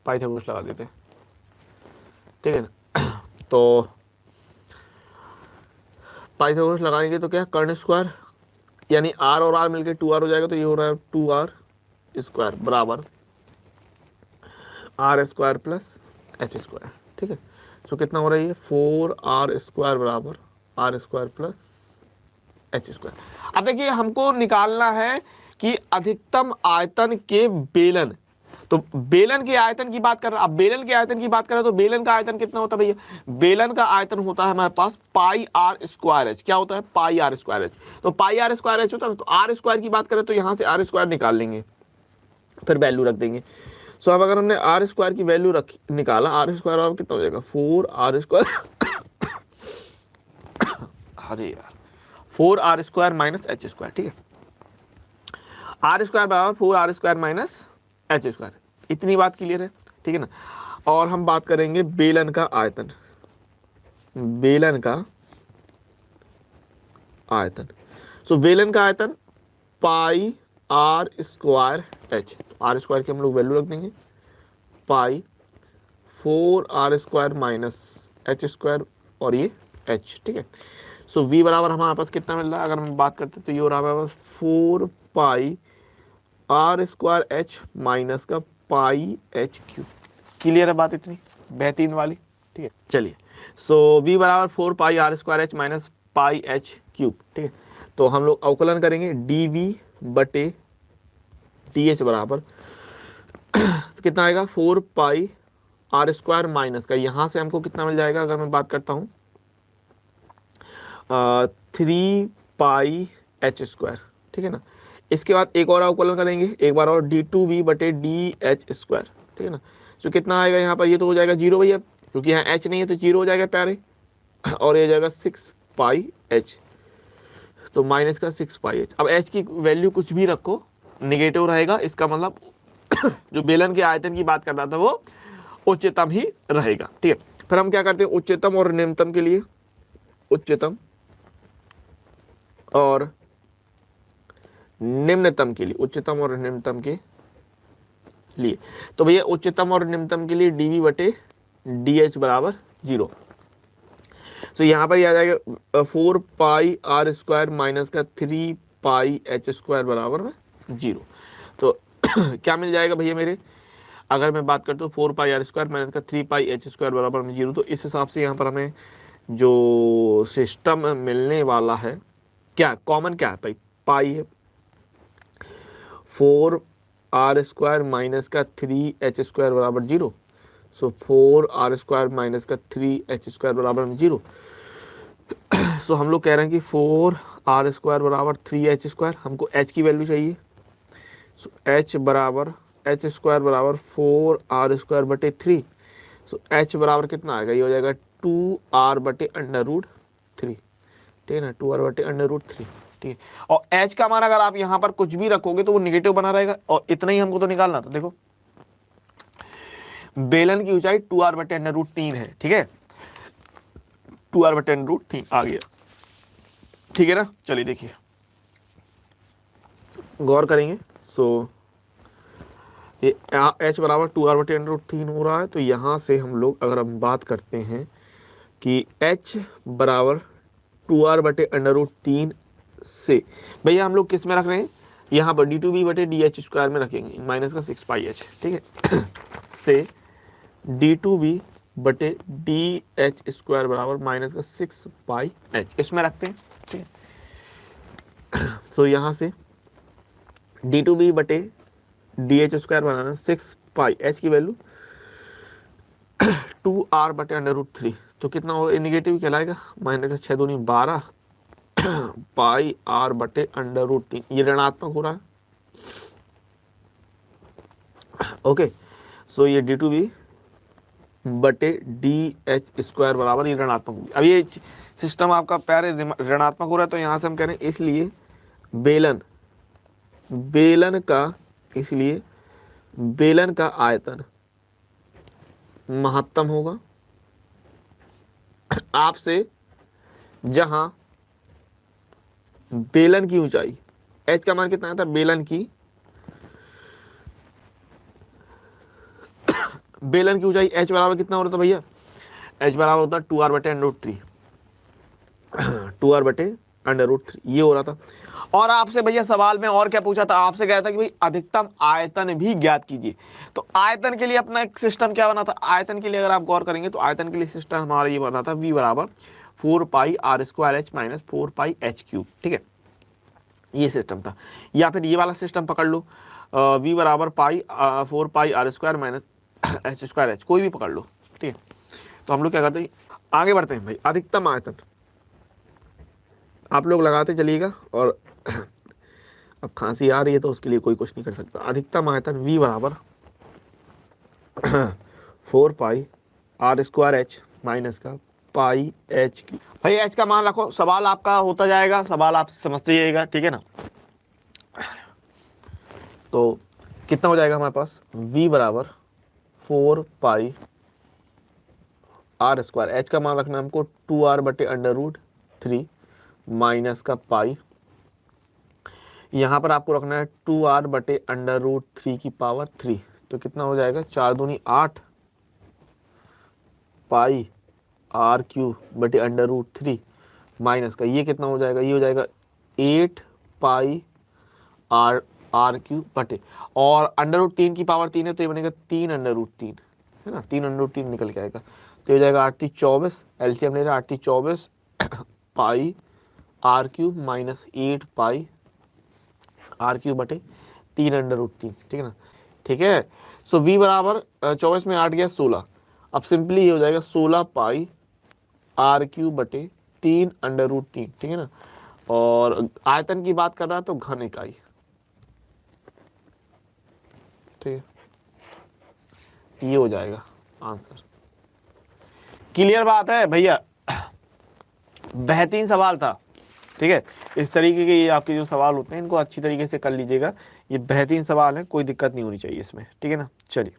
पाइथागोरस लगा देते हैं, ठीक है ना। तो पाइथागोरस लगाएंगे तो क्या, कर्ण स्क्वायर, यानी R और R मिलकर 2R हो जाएगा, तो ये हो रहा है 2R स्क्वायर बराबर R square plus H square, ठीक है। तो कितना हो रहा है ये 4R स्क्वायर बराबर R square plus H square. अब देखिए हमको निकालना है कि अधिकतम आयतन के बेलन, तो बेलन के आयतन की बात कर रहा, अब बेलन के आयतन की बात कर रहे तो बेलन का आयतन कितना होता है भैया, बेलन का आयतन होता है हमारे पास पाई आर स्क्वायर एच। क्या होता है, पाई आर स्क्वायर एच। तो पाई आर स्क्वायर एच होता है, तो आर स्क्वायर की बात करें तो यहाँ से आर स्क्वायर निकाल लेंगे, फिर वैल्यू रख देंगे। सो अब अगर हमने आर स्क्वायर की वैल्यू निकाला, आर स्क्वायर और कितना हो जाएगा 4r², अरे यार 4r² माइनस h², ठीक है, r² बराबर 4r² माइनस h²। इतनी बात क्लियर है, ठीक है ना। और हम बात करेंगे बेलन का आयतन, बेलन का आयतन। सो बेलन का आयतन पाई r² h, तो r² की हम लोग वैल्यू रख देंगे पाई 4r² माइनस h², और ये h, ठीक है। सो v बराबर हमारे पास कितना मिल रहा है, अगर हम बात करते हैं तो ये हो रहा है हमारे पास 4 पाई r² h माइनस का पाई h³। क्लियर है बात इतनी बेहतरीन वाली, ठीक है। चलिए, सो v बराबर 4 पाई r² h minus pi h³, ठीक है। तो हम लोग अवकलन करेंगे dv बटे dh बराबर कितना आएगा 4 पाई r² माइनस का, यहाँ से हमको कितना मिल जाएगा, अगर मैं बात करता हूँ 3 पाई h², ठीक है ना। इसके बाद एक और अवकलन करेंगे एक बार और, d2v बटे dh², ठीक है ना। तो कितना आएगा यहाँ पर, ये तो हो जाएगा 0 भैया, क्योंकि यहाँ h नहीं है तो 0 हो जाएगा प्यारे, और ये हो जाएगा 6 पाई h, तो माइनस का 6 पाई h। अब h की वैल्यू कुछ भी रखो निगेटिव रहेगा, इसका मतलब जो बेलन के आयतन की बात कर रहा था वो उच्चतम ही रहेगा, ठीक है। फिर हम क्या करते हैं उच्चतम और निम्नतम के लिए, उच्चतम और निम्नतम के लिए, उच्चतम और निम्नतम के लिए, तो भैया उच्चतम और निम्नतम के लिए dv बटे dh बराबर 0। तो यहाँ पर ये आ जाएगा 4 पाई r² माइनस का 3 पाई h² बराबर में 0। तो क्या मिल जाएगा भैया मेरे, अगर मैं बात करता हूँ 4 पाई r² माइनस का 3 पाई h² बराबर में 0, तो इस हिसाब से यहाँ पर हमें जो सिस्टम मिलने वाला है, क्या कॉमन क्या है भाई, पाई है, 4r² माइनस का 3h² बराबर 0। सो 4r² माइनस का 3h² बराबर में 0। सो हम लोग कह रहे हैं कि 4r² बराबर 3h², हमको h की वैल्यू चाहिए। सो h बराबर h² बराबर 4r² बटे 3। सो h बराबर कितना आएगा, ये हो जाएगा 2r बटे √3, ठीक है ना, 2r बटे √3, ठीक है। और h का मान अगर आप यहाँ पर कुछ भी रखोगे तो वो निगेटिव बना रहेगा, और इतना ही हमको तो निकालना था। देखो बेलन की ऊंचाई 2r बटे √3 है, ठीक है, 2r बटे √3 आ गया, ठीक है ना। चलिए देखिए गौर करेंगे। सो ये h बराबर 2r बटे √3 हो रहा है, तो यहाँ से हम लोग अगर हम बात करते हैं कि h बराबर 2r बटे √3 से, भैया हम लोग किस में रख रहे हैं, यहाँ पर d2v बटे dh² में रखेंगे माइनस का 6 पाई h, ठीक है से d2v बटे dh² बराबर माइनस का 6 पाई h, इसमें रखते हैं, ठीक है। तो यहाँ से d2v बटे dh² बनाना 6 पाई h की वैल्यू 2r बटे √3, तो कितना हो निगेटिव कहलाएगा, माइनस का 6 दूनी 12 पाई r बटे √3, ये ऋणात्मक हो रहा है, ओके। सो ये d2v बटे dh² बराबर ये ऋणात्मक होगी। अब ये सिस्टम आपका प्यारे ऋणात्मक हो रहा है, तो यहाँ से हम कह रहे हैं इसलिए बेलन का आयतन महत्तम होगा आपसे, जहां बेलन की ऊंचाई h का मान कितना आता है, बेलन की ऊंचाई h बराबर कितना हो रहा था भैया, h बराबर होता है 2r बटे √3, 2r बटे √3 ये हो रहा था। और आपसे भैया सवाल में और क्या पूछा था, आपसे कहा था कि भाई अधिकतम आयतन भी ज्ञात कीजिए। तो आयतन के लिए अपना एक सिस्टम क्या बना था, आयतन के लिए अगर आप गौर करेंगे तो आयतन के लिए सिस्टम हमारा ये बना था v बराबर 4 पाई r² h माइनस 4 पाई h³, ठीक है, ये सिस्टम था। या फिर ये वाला सिस्टम पकड़ लो, v बराबर 4 पाई r² माइनस h² h, कोई भी पकड़ लो, ठीक है। तो हम लोग क्या करते हैं, आगे बढ़ते हैं भाई। अधिकतम आयतन आप लोग लगाते चलिएगा, और अब खांसी आ रही है तो उसके लिए कोई कुछ नहीं कर सकता। अधिकतम आयतन V बराबर 4 पाई आर स्क्वायर एच माइनस का पाई एच की। भाई एच का मान रखो, सवाल आपका होता जाएगा, सवाल आप समझते जाइएगा, ठीक है ना। तो कितना हो जाएगा हमारे पास, V बराबर 4 पाई आर स्क्वायर, एच का मान रखना हमको 2r बटे अंडर रूट 3 माइनस का पाई, यहाँ पर आपको रखना है 2r बटे अंडर रूट 3 की पावर 3, तो कितना हो जाएगा 4 दूनी 8 पाई आर क्यू बटे अंडर रूट 3 माइनस का, ये कितना हो जाएगा, ये हो जाएगा 8 पाई आर क्यू बटे, और अंडर रूट 3 की पावर 3 है तो ये बनेगा 3 अंडर रूट 3, है ना, 3 अंडर रूट 3 निकल के आएगा, तो ये हो जाएगा 8 3 24, एलसीएम ले रहा 8 3 24 pi r cube minus 8 pi r cube बटे 3 अंडर रूट 3, ठीक है ना। ठीक है, सो v बराबर 24 में 8 गया 16, अब सिंपली ये हो जाएगा 16 पाई आर क्यूब बटे 3 अंडर रूट 3, ठीक है ना। और आयतन की बात कर रहा है तो घन इकाई, ठीक है, ये हो जाएगा आंसर। क्लियर बात है भैया, बेहतरीन सवाल था, ठीक है। इस तरीके के ये आपके जो सवाल होते हैं इनको अच्छी तरीके से कर लीजिएगा, ये बेहतरीन सवाल है, कोई दिक्कत नहीं होनी चाहिए इसमें, ठीक है ना। चलिए